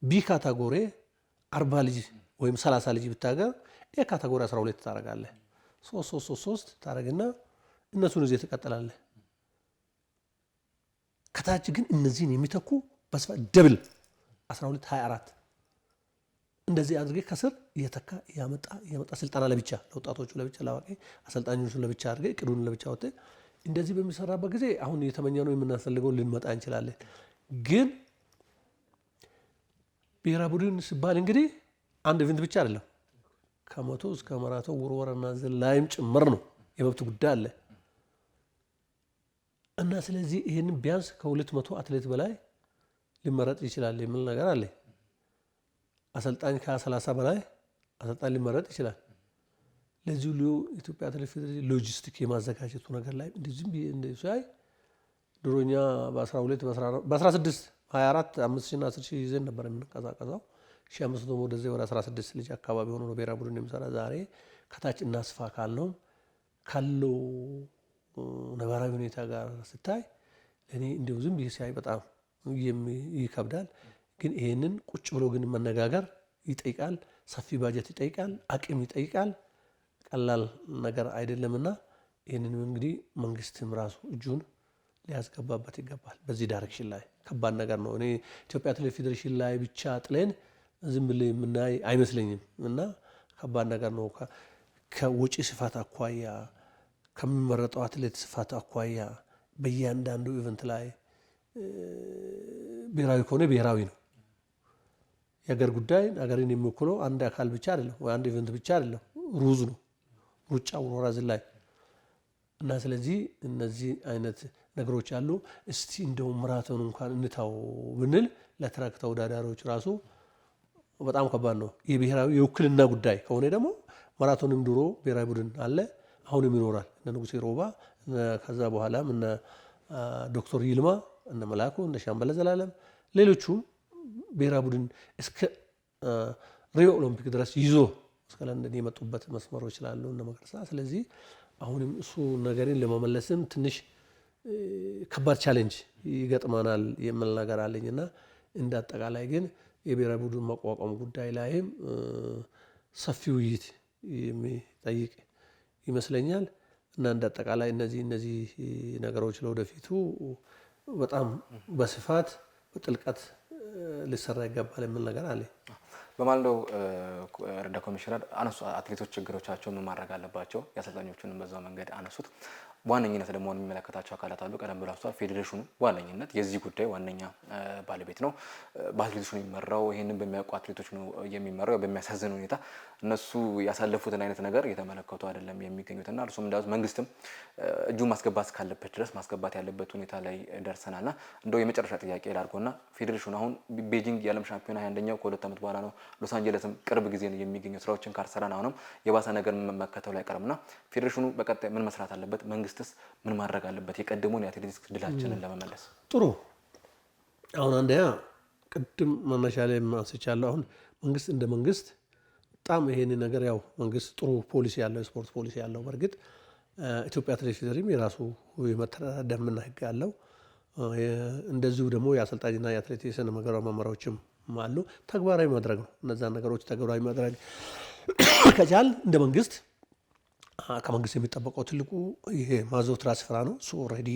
ቢ ካታጎሪ 40 ልጅ ወይም 30 ልጅ ብታገር ኤ ካታጎሪ 12 ታረጋለህ። 3 ታረግና እነሱን እዚህ ትቀጥላለህ። ከታች ግን እነዚህን የሚተኩ በስፋት ደብል 12 24 እንደዚህ አድርጌ ከስር እየተካ ያመጣ ስልጠና ለብቻ ለወጣቶቹ ለብቻ ለአዋቂ አሰልጣኞቹ ለብቻ አድርጌ እቅዱን ለብቻ ወጥ እንደዚህ በሚሰራበት ጊዜ አሁን የተመኘነው የምናፈልገው ልንመጣ እንችላለን። ግን ብሔራዊ ቡድን ሲባል እንግዲህ አንድ ኢቨንት ብቻ አይደለም፣ ከመቶ እስከ ማራቶን ውርወራና ዝላይም ጭምር ነው። የመብት ጉዳይ አለ እና ስለዚህ ይሄንን ቢያንስ ከ200 አትሌት በላይ ሊመረጥ ይችላል የሚል ነገር አለ። አሰልጣኝ ከ30 በላይ አሰልጣኝ ሊመረጥ ይችላል። ለዚህ ሁሉ ኢትዮጵያ አትሌቲክስ ፌዴሬሽን ሎጂስቲክ የማዘጋጀቱ ነገር ላይ እንደዚህም እንደዚህ ሳይ ድሮኛ በ12 በ16 24 5,000 እና 10,000 ይዘን ነበር የምንቀሳቀሰው። 1,500 ደግሞ ወደዚህ ወደ 16 ልጅ አካባቢ ሆኖ ነው ብሔራዊ ቡድን የሚሰራ። ዛሬ ከታች እናስፋ ካልነው ካለው ነባራዊ ሁኔታ ጋር ስታይ እኔ እንደው ዝም ብዬ ሲያይ በጣም ይከብዳል። ግን ይሄንን ቁጭ ብሎ ግን መነጋገር ይጠይቃል፣ ሰፊ ባጀት ይጠይቃል፣ አቅም ይጠይቃል። ቀላል ነገር አይደለምና ይሄንን እንግዲህ መንግስትም ራሱ እጁን ሊያስገባበት ይገባል። በዚህ ዳይሬክሽን ላይ ከባድ ነገር ነው። እኔ ኢትዮጵያ አትሌቲክስ ፌዴሬሽን ላይ ብቻ ጥለን ዝም ብለን የምናይ አይመስለኝም እና ከባድ ነገር ነው። ከወጪ ስፋት አኳያ፣ ከሚመረጠው አትሌት ስፋት አኳያ በእያንዳንዱ ኢቨንት ላይ ብሔራዊ ከሆነ ብሔራዊ ነው። የሀገር ጉዳይ ሀገርን የሚወክለው አንድ አካል ብቻ አይደለም ወይ አንድ ኢቨንት ብቻ አይደለም፣ ሩዝ ነው፣ ሩጫ፣ ውርወራ፣ ዝላይ እና ስለዚህ እነዚህ አይነት ነገሮች አሉ። እስቲ እንደው ማራቶን እንኳን እንታው ብንል ለትራክ ተወዳዳሪዎች ራሱ በጣም ከባድ ነው። የብሔራዊ የውክልና ጉዳይ ከሆነ ደግሞ ማራቶንም ድሮ ብሔራዊ ቡድን አለ፣ አሁንም ይኖራል። እነ ንጉሴ ሮባ ከዛ በኋላም እነ ዶክተር ይልማ እነ መላኩ እነ ሻምበለ ዘላለም ሌሎቹም ብሔራዊ ቡድን እስከ ሪዮ ኦሎምፒክ ድረስ ይዞ እስከ ለንደን የመጡበት መስመሮች ስላሉ እነ መቅደሳ። ስለዚህ አሁንም እሱ ነገርን ለመመለስም ትንሽ ከባድ ቻሌንጅ ይገጥመናል የሚል ነገር አለኝና እንደ አጠቃላይ ግን የብሔራዊ ቡድን መቋቋም ጉዳይ ላይም ሰፊ ውይይት የሚጠይቅ ይመስለኛል። እና እንደ አጠቃላይ እነዚህ ነገሮች ለወደፊቱ በጣም በስፋት በጥልቀት ሊሰራ ይገባል የሚል ነገር አለ። በማለዳው ረዳት ኮሚሽነር አነሱ አትሌቶች ችግሮቻቸው ምን ማድረግ አለባቸው፣ የአሰልጣኞቹንም በዛው መንገድ አነሱት። በዋነኝነት ደግሞ የሚመለከታቸው አካላት አሉ። ቀደም ብሎ አስተዋል ፌዴሬሽኑ ዋነኝነት የዚህ ጉዳይ ዋነኛ ባለቤት ነው። በአትሌቶች ነው የሚመራው። ይህንን በሚያውቁ አትሌቶች ነው የሚመራው። በሚያሳዝን ሁኔታ እነሱ ያሳለፉትን አይነት ነገር እየተመለከቱ አይደለም የሚገኙትና እርሱም እንዳሉት መንግስትም እጁ ማስገባት ካለበት ድረስ ማስገባት ያለበት ሁኔታ ላይ ደርሰናልና እንደው የመጨረሻ ጥያቄ ላድርገውና ፌዴሬሽኑ አሁን ቤጂንግ የዓለም ሻምፒዮና 21ኛው ከ2 ዓመት በኋላ ነው። ሎስ አንጀለስም ቅርብ ጊዜ ነው የሚገኙ። ስራዎችን ካርሰራን አሁንም የባሰ ነገር መከተሉ አይቀርምና ፌዴሬሽኑ በቀጣይ ምን መስራት አለበት? መንግስትስ ምን ማድረግ አለበት? የቀደሙን የአትሌቲክስ ድላችንን ለመመለስ ጥሩ። አሁን አንደኛ ቅድም መነሻ ላይ አንስቻለሁ። አሁን መንግስት እንደ መንግስት በጣም ይሄን ነገር ያው መንግስት ጥሩ ፖሊሲ ያለው ስፖርት ፖሊሲ ያለው በእርግጥ ኢትዮጵያ አትሌቲክስ ፌዴሬሽን የራሱ የመተዳደሪያ ደንብና ህግ አለው። እንደዚሁ ደግሞ የአሰልጣኝና የአትሌቲክስ መመሪያዎችም አሉ። ተግባራዊ ማድረግ ነው። እነዛን ነገሮች ተግባራዊ ማድረግ ከቻል እንደ መንግስት ከመንግስት የሚጠበቀው ትልቁ ይሄ ማዘውተሪያ ስፍራ ነው። እሱ ኦልሬዲ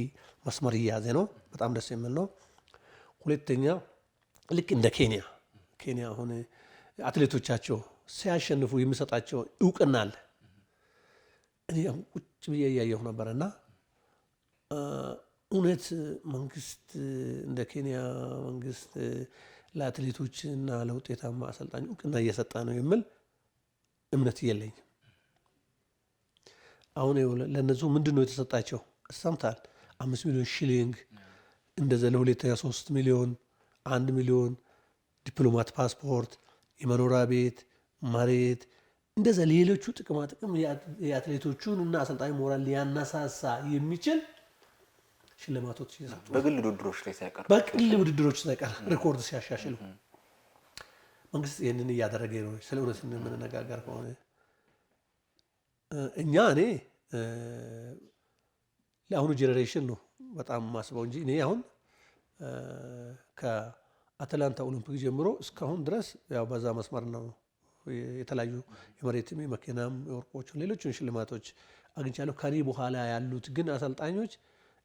መስመር እየያዘ ነው። በጣም ደስ የሚል ነው። ሁለተኛ ልክ እንደ ኬንያ አሁን አትሌቶቻቸው ሲያሸንፉ የሚሰጣቸው እውቅና አለ። እኔ ቁጭ ብዬ እያየሁ ነበርና እውነት መንግስት እንደ ኬንያ መንግስት ለአትሌቶች እና ለውጤታማ አሰልጣኝ እውቅና እየሰጠ ነው የሚል እምነት የለኝም። አሁን ለነሱ ምንድነው የተሰጣቸው? ሰምታል 5 ሚሊዮን ሺሊንግ እንደዛ ለሁለተኛ 3 ሚሊዮን 1 ሚሊዮን ዲፕሎማት ፓስፖርት፣ የመኖሪያ ቤት፣ መሬት እንደዛ ሌሎቹ ጥቅማ ጥቅም የአትሌቶቹን እና አሰልጣኝ ሞራል ሊያነሳሳ የሚችል ሽልማቶች እየሰጡ በግል ውድድሮች ላይ ሳይቀር ሪኮርድ ሲያሻሽሉ መንግስት ይህንን እያደረገ ነው። ስለ እውነት የምንነጋገር ከሆነ እኔ ለአሁኑ ጄኔሬሽን ነው በጣም ማስበው እንጂ እኔ አሁን ከአትላንታ ኦሎምፒክ ጀምሮ እስካሁን ድረስ ያው በዛ መስመር ነው የተለያዩ የመሬትም የመኪናም የወርቆችን ሌሎችን ሽልማቶች አግኝቻለሁ። ከኔ በኋላ ያሉት ግን አሰልጣኞች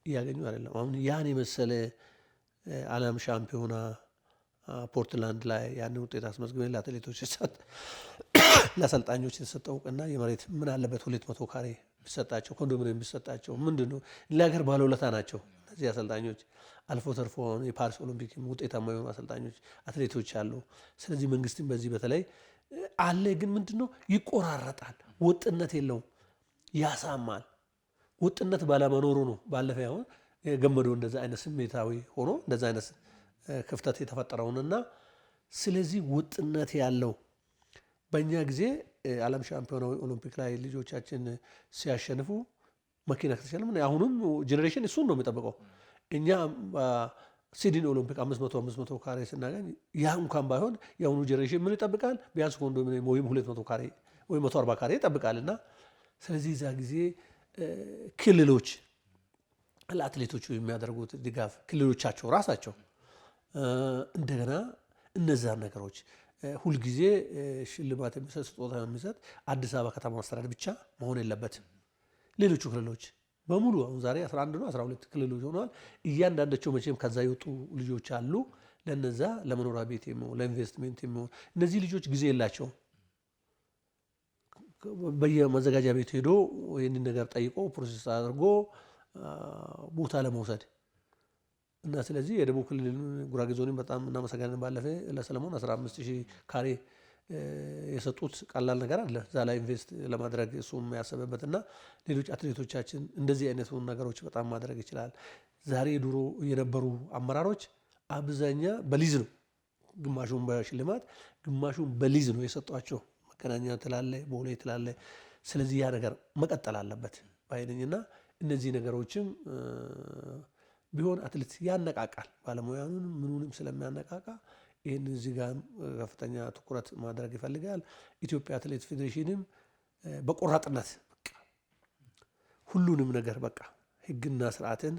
እያገኙ አይደለም። አሁን ያን የመሰለ ዓለም ሻምፒዮና ፖርትላንድ ላይ ያንን ውጤት አስመዝግበን ለአትሌቶች ሲሰጥ ለአሰልጣኞች የተሰጠው እውቅና የመሬት ምን አለበት 200 ካሬ ቢሰጣቸው፣ ኮንዶሚኒየም ቢሰጣቸው ምንድነው ለሀገር ባለውለታ ናቸው እነዚህ አሰልጣኞች። አልፎ ተርፎ የፓሪስ ኦሎምፒክ ውጤታማ የሆኑ አሰልጣኞች አትሌቶች አሉ። ስለዚህ መንግስትን በዚህ በተለይ አለ ግን ምንድነው ይቆራረጣል፣ ወጥነት የለውም፣ ያሳማል። ወጥነት ባለመኖሩ ነው ባለፈ አሁን ገመዶ እንደዛ አይነት ስሜታዊ ሆኖ እንደዛ አይነት ክፍተት የተፈጠረውንና ስለዚህ ወጥነት ያለው በእኛ ጊዜ ዓለም ሻምፒዮና ኦሎምፒክ ላይ ልጆቻችን ሲያሸንፉ መኪና ከተሸለሙ አሁንም ጄኔሬሽን እሱን ነው የሚጠብቀው። እኛ ሲድኒ ኦሎምፒክ 500 ካሬ ስናገኝ ያ እንኳን ባይሆን የአሁኑ ጄኔሬሽን ምን ይጠብቃል? ቢያንስ ኮንዶሚኒየም ወይም 200 ካሬ ወይም 140 ካሬ ይጠብቃልና ስለዚህ እዛ ጊዜ ክልሎች ለአትሌቶቹ የሚያደርጉት ድጋፍ ክልሎቻቸው ራሳቸው እንደገና እነዛን ነገሮች ሁልጊዜ ሽልማት የሚሰጥ ስጦታ የሚሰጥ አዲስ አበባ ከተማ አስተዳደር ብቻ መሆን የለበትም። ሌሎቹ ክልሎች በሙሉ አሁን ዛሬ 11 ነው 12 ክልሎች ሆነዋል። እያንዳንዳቸው መቼም ከዛ የወጡ ልጆች አሉ። ለነዛ ለመኖሪያ ቤት የሚሆን ለኢንቨስትሜንት የሚሆን እነዚህ ልጆች ጊዜ የላቸውም። በየመዘጋጃ ቤት ሄዶ ይህንን ነገር ጠይቆ ፕሮሴስ አድርጎ ቦታ ለመውሰድ እና ስለዚህ የደቡብ ክልል ጉራጌ ዞንን በጣም እናመሰግናለን። ባለፈ ለሰለሞን 15000 ካሬ የሰጡት ቀላል ነገር አለ እዛ ላይ ኢንቨስት ለማድረግ እሱም ያሰበበትና ሌሎች አትሌቶቻችን እንደዚህ አይነት ነገሮች በጣም ማድረግ ይችላል። ዛሬ ድሮ የነበሩ አመራሮች አብዛኛ በሊዝ ነው፣ ግማሹን በሽልማት ግማሹን በሊዝ ነው የሰጧቸው። መገናኛ ትላለ፣ ቦሌ ትላለ። ስለዚህ ያ ነገር መቀጠል አለበት ባይነኝና እነዚህ ነገሮችም ቢሆን አትሌት ያነቃቃል። ባለሙያኑንም ምኑንም ስለሚያነቃቃ ይህን እዚህ ጋር ከፍተኛ ትኩረት ማድረግ ይፈልጋል። ኢትዮጵያ አትሌት ፌዴሬሽንም በቆራጥነት ሁሉንም ነገር ህግና ስርዓትን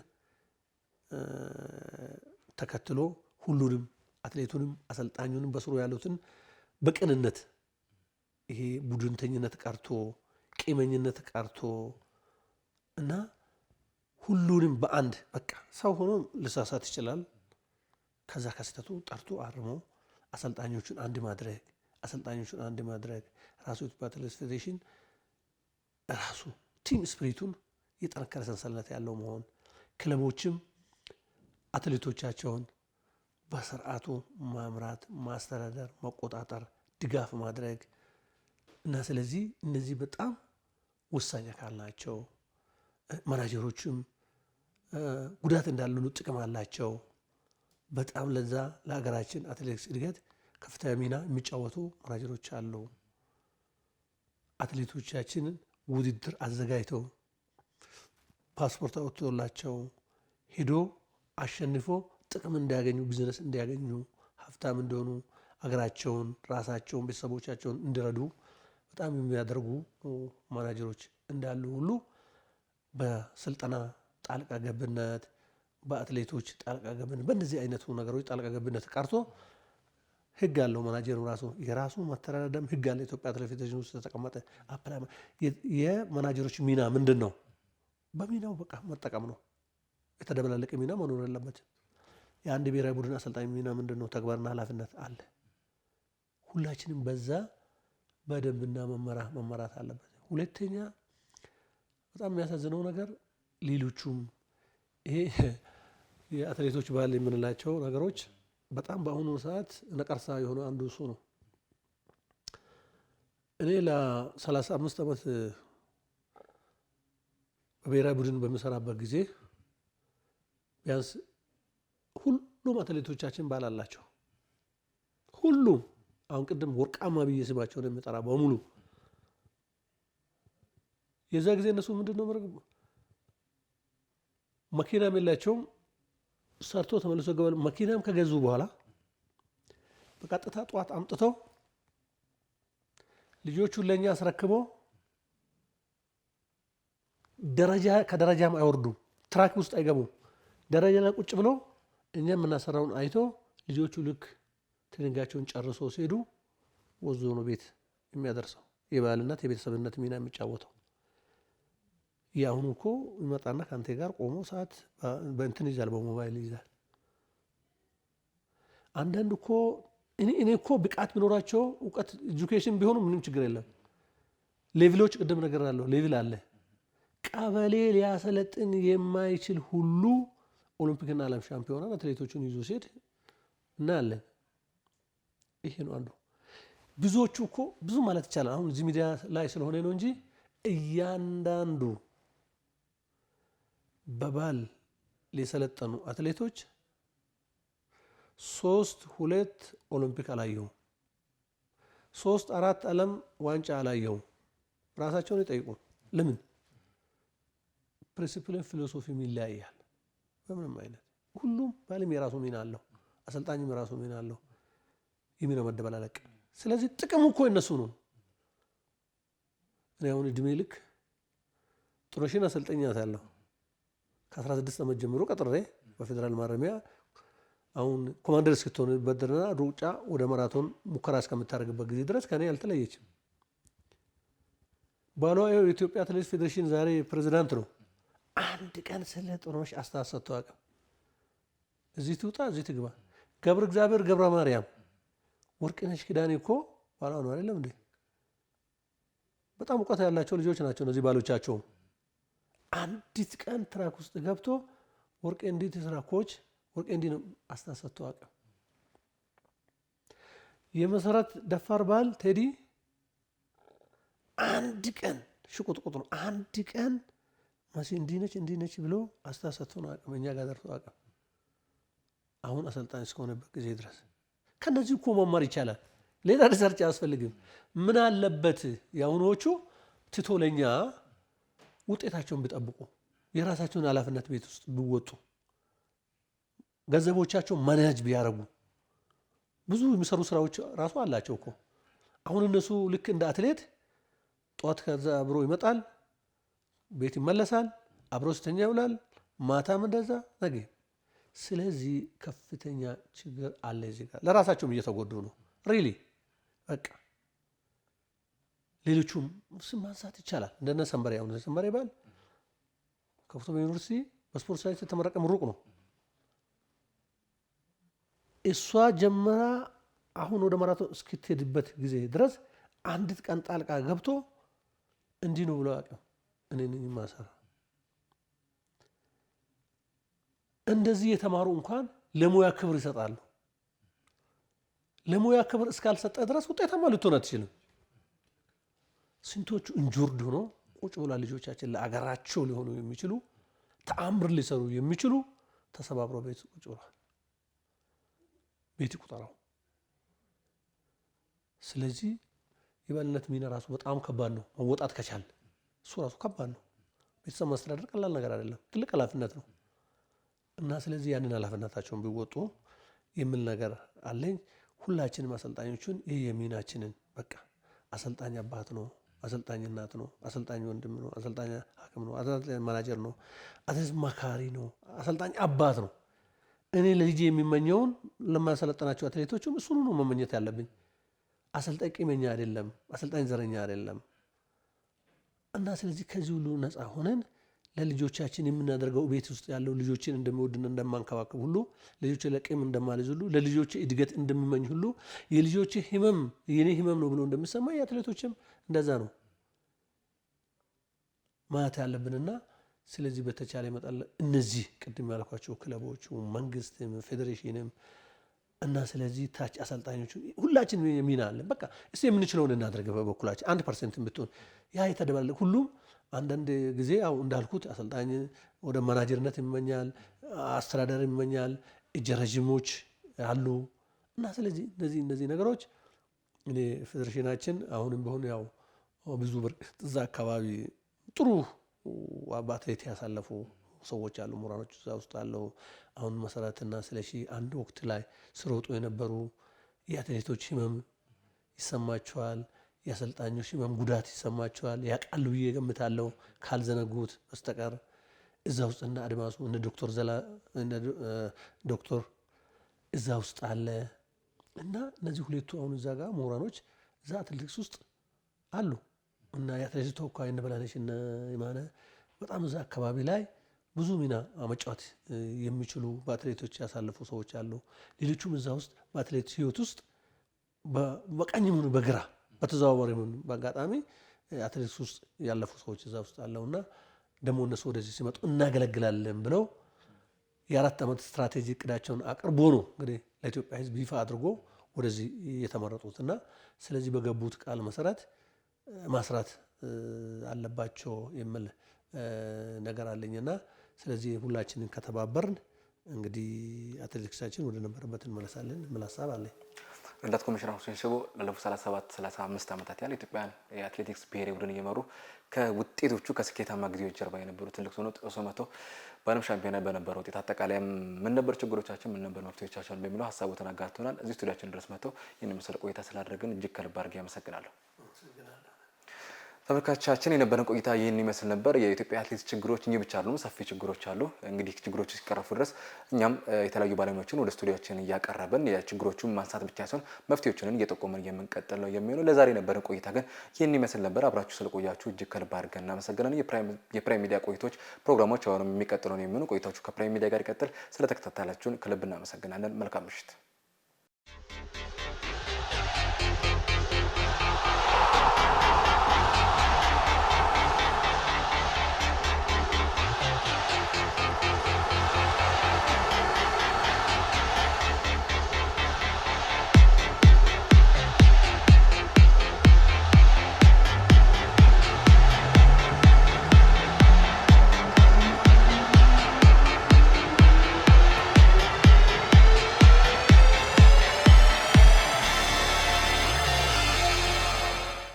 ተከትሎ ሁሉንም አትሌቱንም አሰልጣኙንም በስሩ ያሉትን በቅንነት ይሄ ቡድንተኝነት ቀርቶ ቂመኝነት ቀርቶ እና ሁሉንም በአንድ በቃ ሰው ሆኖ ልሳሳት ይችላል። ከዛ ከስተቱ ጠርቶ አርሞ አሰልጣኞቹን አንድ ማድረግ ራሱ የኢትዮጵያ አትሌቲክስ ፌዴሬሽን ራሱ ቲም ስፕሪቱን የጠነከረ ሰንሰለት ያለው መሆን ክለቦችም አትሌቶቻቸውን በስርዓቱ ማምራት፣ ማስተዳደር፣ መቆጣጠር፣ ድጋፍ ማድረግ እና ስለዚህ እነዚህ በጣም ወሳኝ አካል ናቸው። ማናጀሮችም ጉዳት እንዳሉ ጥቅም አላቸው። በጣም ለዛ ለሀገራችን አትሌቲክስ እድገት ከፍተኛ ሚና የሚጫወቱ ማናጀሮች አሉ። አትሌቶቻችንን ውድድር አዘጋጅተው ፓስፖርት አውጥቶላቸው ሄዶ አሸንፎ ጥቅም እንዲያገኙ፣ ቢዝነስ እንዲያገኙ፣ ሀብታም እንደሆኑ፣ ሀገራቸውን፣ ራሳቸውን፣ ቤተሰቦቻቸውን እንዲረዱ በጣም የሚያደርጉ ማናጀሮች እንዳሉ ሁሉ በስልጠና ጣልቃ ገብነት፣ በአትሌቶች ጣልቃ ገብነት፣ በእነዚህ አይነቱ ነገሮች ጣልቃ ገብነት ቀርቶ ህግ አለው። ማናጀሩ ራሱ የራሱ መተዳደሪያ ደንብ ህግ አለ። ኢትዮጵያ አትሌቲክስ ፌዴሬሽን ውስጥ ተቀመጠ። የማናጀሮች ሚና ምንድን ነው? በሚናው በቃ መጠቀም ነው። የተደበላለቀ ሚና መኖር የለበትም። የአንድ ብሔራዊ ቡድን አሰልጣኝ ሚና ምንድን ነው? ተግባርና ኃላፊነት አለ። ሁላችንም በዛ በደንብና መመራት አለበት። ሁለተኛ በጣም የሚያሳዝነው ነገር ሌሎቹም ይሄ የአትሌቶች ባህል የምንላቸው ነገሮች በጣም በአሁኑ ሰዓት ነቀርሳ የሆነ አንዱ እሱ ነው። እኔ ለ35 ዓመት በብሔራዊ ቡድን በምሰራበት ጊዜ ቢያንስ ሁሉም አትሌቶቻችን ባል አላቸው። ሁሉም አሁን ቅድም ወርቃማ ብዬ ስማቸውን የምጠራ በሙሉ የዛ ጊዜ እነሱ ምንድን ነው መኪናም የላቸውም። ሰርቶ ተመልሶ ገበል መኪናም ከገዙ በኋላ በቀጥታ ጠዋት አምጥተው ልጆቹን ለኛ አስረክበው ከደረጃም አይወርዱም፣ ትራክ ውስጥ አይገቡም። ደረጃ ላይ ቁጭ ብለው እኛ የምናሰራውን አይቶ ልጆቹ ልክ ትሬኒንጋቸውን ጨርሶ ሲሄዱ ወዞ ነው ቤት የሚያደርሰው። የባልነት የቤተሰብነት ሚና የሚጫወተው የአሁኑ እኮ ይመጣና ከአንተ ጋር ቆሞ ሰዓት በእንትን ይዛል፣ በሞባይል ይዛል። አንዳንድ እኮ እኔ እኮ ብቃት ቢኖራቸው እውቀት ኤጁኬሽን ቢሆኑ ምንም ችግር የለም። ሌቭሎች ቅድም ነገር አለው ሌቭል አለ። ቀበሌ ሊያሰለጥን የማይችል ሁሉ ኦሎምፒክና ዓለም ሻምፒዮና አትሌቶቹን ይዞ ሲሄድ እናያለን። ይሄ ነው አንዱ። ብዙዎቹ እኮ ብዙ ማለት ይቻላል አሁን እዚህ ሚዲያ ላይ ስለሆነ ነው እንጂ እያንዳንዱ በባል ሊሰለጠኑ አትሌቶች 3-2 ኦሎምፒክ አላየው፣ 3-4 ዓለም ዋንጫ አላየው። ራሳቸውን ይጠይቁ። ለምን? ፕሪንሲፕልን ፊሎሶፊም ይለያያል። በምንም አይነት ሁሉም ባልም የራሱ ሚና አለው፣ አሰልጣኝም የራሱ ሚና አለው። የሚና መደበላለቅ። ስለዚህ ጥቅሙ እኮ እነሱ ነው። እኔ አሁን እድሜ ልክ ጥሩሽን አሰልጠኛታለሁ። ከ16 ዓመት ጀምሮ ቀጥሬ በፌዴራል ማረሚያ አሁን ኮማንደር እስክትሆንበት ድረስ ሩጫ ወደ ማራቶን ሙከራ እስከምታደርግበት ጊዜ ድረስ ከኔ አልተለየችም። ባሏ የኢትዮጵያ አትሌቲክስ ፌዴሬሽን ዛሬ ፕሬዝዳንት ነው። አንድ ቀን ስለ ጥሩነሽ አስተያየት ሰጥቶ አያውቅም። እዚህ ትውጣ እዚህ ትግባ። ገብረ እግዚአብሔር ገብረ ማርያም ወርቅነሽ ኪዳኔ እኮ ባሏ ነው አይደለም እንዴ? በጣም እውቀት ያላቸው ልጆች ናቸው እነዚህ ባሎቻቸው። አንዲት ቀን ትራክ ውስጥ ገብቶ ወርቄ እንዴት የስራ ኮች ወርቄ እንዲህ ነው አስተያየት ሰጥቶ አያውቅም። የመሰረት ደፋር ባል ቴዲ አንድ ቀን ሽቁጥቁጥ ነው። አንድ ቀን መሲ እንዲህ ነች ብሎ አስተያየት ሰጥቶ አያውቅም። እኛ ጋር ደርሶ አያውቅም። አሁን አሰልጣኝ እስከሆነበት ጊዜ ድረስ ከነዚህ እኮ መማር ይቻላል። ሌላ ሪሰርች አያስፈልግም። ምን አለበት የአሁኖቹ ትቶ ለኛ ውጤታቸውን ቢጠብቁ፣ የራሳቸውን ኃላፊነት ቤት ውስጥ ቢወጡ፣ ገንዘቦቻቸውን ማናጅ ቢያደርጉ። ብዙ የሚሰሩ ስራዎች ራሱ አላቸው እኮ። አሁን እነሱ ልክ እንደ አትሌት ጠዋት ከዛ አብሮ ይመጣል፣ ቤት ይመለሳል፣ አብሮ ስተኛ ይውላል፣ ማታም እንደዛ ነገ። ስለዚህ ከፍተኛ ችግር አለ እዚህ ጋር። ለራሳቸውም እየተጎዱ ነው። ሪሊ በቃ ሌሎቹም ስም ማንሳት ይቻላል። እንደነ ሰንበሬ አሁን ሰንበሬ ባል ከፍቶ ዩኒቨርሲቲ በስፖርት ሳይንስ የተመረቀ ምሩቅ ነው። እሷ ጀምራ አሁን ወደ ማራቶን እስክትሄድበት ጊዜ ድረስ አንዲት ቀን ጣልቃ ገብቶ እንዲህ ነው ብሎ አያውቅም። እኔ ነኝ ማሰራ። እንደዚህ የተማሩ እንኳን ለሙያ ክብር ይሰጣሉ። ለሙያ ክብር እስካልሰጠ ድረስ ውጤታማ ልትሆን አትችልም። ስንቶቹ እንጆርድ ሆኖ ቁጭ ብላ ልጆቻችን ለአገራቸው ሊሆኑ የሚችሉ ተአምር ሊሰሩ የሚችሉ ተሰባብረው ቤት ቁጭ ብሏል። ቤት ይቁጠራው። ስለዚህ የባልነት ሚና ራሱ በጣም ከባድ ነው። መወጣት ከቻል እሱ ራሱ ከባድ ነው። ቤተሰብ ማስተዳደር ቀላል ነገር አይደለም። ትልቅ ኃላፊነት ነው እና ስለዚህ ያንን ኃላፊነታቸውን ቢወጡ የሚል ነገር አለኝ። ሁላችንም አሰልጣኞቹን ይህ የሚናችንን በቃ አሰልጣኝ አባት ነው፣ አሰልጣኝ እናት ነው፣ አሰልጣኝ ወንድም ነው፣ አሰልጣኝ ሐኪም ነው፣ አሰልጣኝ ማናጀር ነው፣ አሰልጣኝ መካሪ ነው፣ አሰልጣኝ አባት ነው። እኔ ለልጄ የሚመኘውን ለማሰለጠናቸው አትሌቶችም እሱኑ ነው መመኘት ያለብኝ። አሰልጣኝ ቂመኛ አይደለም፣ አሰልጣኝ ዘረኛ አይደለም እና ስለዚህ ከዚህ ሁሉ ነፃ ሆነን ለልጆቻችን የምናደርገው ቤት ውስጥ ያለው ልጆችን እንደሚወድና እንደማንከባከብ ሁሉ ልጆች ለቂም እንደማልይዝ ሁሉ ለልጆች እድገት እንደሚመኝ ሁሉ የልጆች ህመም የኔ ህመም ነው ብሎ እንደሚሰማ የአትሌቶችም እንደዛ ነው ማለት ያለብንና ስለዚህ በተቻለ ይመጣል እነዚህ ቅድም ያልኳቸው ክለቦቹ መንግስትም ፌዴሬሽንም እና ስለዚህ ታች አሰልጣኞቹ ሁላችንም የሚና አለ። በቃ እስቲ የምንችለውን እናድርግ። በበኩላችን 1% ብትሆን ያ የተደባለቀ ሁሉም አንዳንድ ጊዜ ያው እንዳልኩት አሰልጣኝ ወደ ማናጀርነት ይመኛል፣ አስተዳደር ይመኛል፣ እጀ ረዥሞች አሉ እና ስለዚህ እነዚህ ነገሮች እኔ ፌዴሬሽናችን አሁንም ቢሆን ያው ብዙ እዛ አካባቢ ጥሩ በአትሌት ያሳለፉ ሰዎች አሉ፣ ምሁራኖች እዛ ውስጥ አለው። አሁን መሰረትና ስለሺ አንድ ወቅት ላይ ስሮጡ የነበሩ የአትሌቶች ህመም ይሰማቸዋል፣ የአሰልጣኞች ህመም ጉዳት ይሰማቸዋል። ያውቃሉ ብዬ እገምታለሁ ካልዘነጉት በስተቀር እዛ ውስጥ እና አድማሱ እነ ዶክተር እዛ ውስጥ አለ እና እነዚህ ሁለቱ አሁን እዛ ጋር ምሁራኖች እዛ አትሌቲክስ ውስጥ አሉ እና የአትሌቲክስ ተወካይ እነ በላይነሽ እነ የማነ በጣም እዛ አካባቢ ላይ ብዙ ሚና መጫወት የሚችሉ በአትሌቶች ያሳለፉ ሰዎች አሉ። ሌሎቹም እዛ ውስጥ በአትሌት ህይወት ውስጥ በቀኝም ሆነ በግራ በተዘዋዋሪ ሆነ በአጋጣሚ አትሌቲክስ ውስጥ ያለፉ ሰዎች እዛ ውስጥ አለውና ደግሞ እነሱ ወደዚህ ሲመጡ እናገለግላለን ብለው የአራት ዓመት ስትራቴጂ እቅዳቸውን አቅርቦ ነው እንግዲህ ለኢትዮጵያ ህዝብ ይፋ አድርጎ ወደዚህ የተመረጡትና ስለዚህ በገቡት ቃል መሰረት ማስራት አለባቸው የሚል ነገር አለኝና ስለዚህ ሁላችንን ከተባበርን እንግዲህ አትሌቲክሳችን ወደ ነበረበት እንመለሳለን የሚል ሀሳብ አለኝ። ረዳት ኮሚሽነር ሁሴን ሽቦ ላለፉት 37-35 ዓመታት ያህል ኢትዮጵያን የአትሌቲክስ ብሔራዊ ቡድን እየመሩ ከውጤቶቹ ከስኬታማ ጊዜዎች ጀርባ የነበሩ ትልቅ ሰው ነው። ጥሶ መቶ በዓለም ሻምፒዮና በነበረው ውጤት አጠቃላይ ምን ነበር ችግሮቻችን፣ ምን ነበር መፍትሄዎቻችን በሚለው ሀሳቡን አጋርተውናል። እዚህ ስቱዲያችን ድረስ መጥተው ይህን መሰል ቆይታ ስላደረግን እጅግ ከልብ አድርጌ አመሰግናለሁ። ተመልካቾቻችን የነበረን ቆይታ ይህን ይመስል ነበር። የኢትዮጵያ አትሌቲክስ ችግሮች እኚህ ብቻ አይደሉም፣ ሰፊ ችግሮች አሉ። እንግዲህ ችግሮቹ ሲቀረፉ ድረስ እኛም የተለያዩ ባለሙያዎችን ወደ ስቱዲዮችን እያቀረብን የችግሮቹን ማንሳት ብቻ ሳይሆን መፍትሄዎችን እየጠቆመን የምንቀጥል ነው የሚሆነው። ለዛሬ የነበረን ቆይታ ግን ይህን ይመስል ነበር። አብራችሁ ስለቆያችሁ እጅግ ከልብ አድርገን እናመሰግናለን። የፕራይም ሚዲያ ቆይቶች ፕሮግራሞች አሁንም የሚቀጥሉ ነው የሚሆኑ። ቆይታችሁ ከፕራይም ሚዲያ ጋር ይቀጥል። ስለተከታተላችሁን ከልብ እናመሰግናለን። መልካም ምሽት።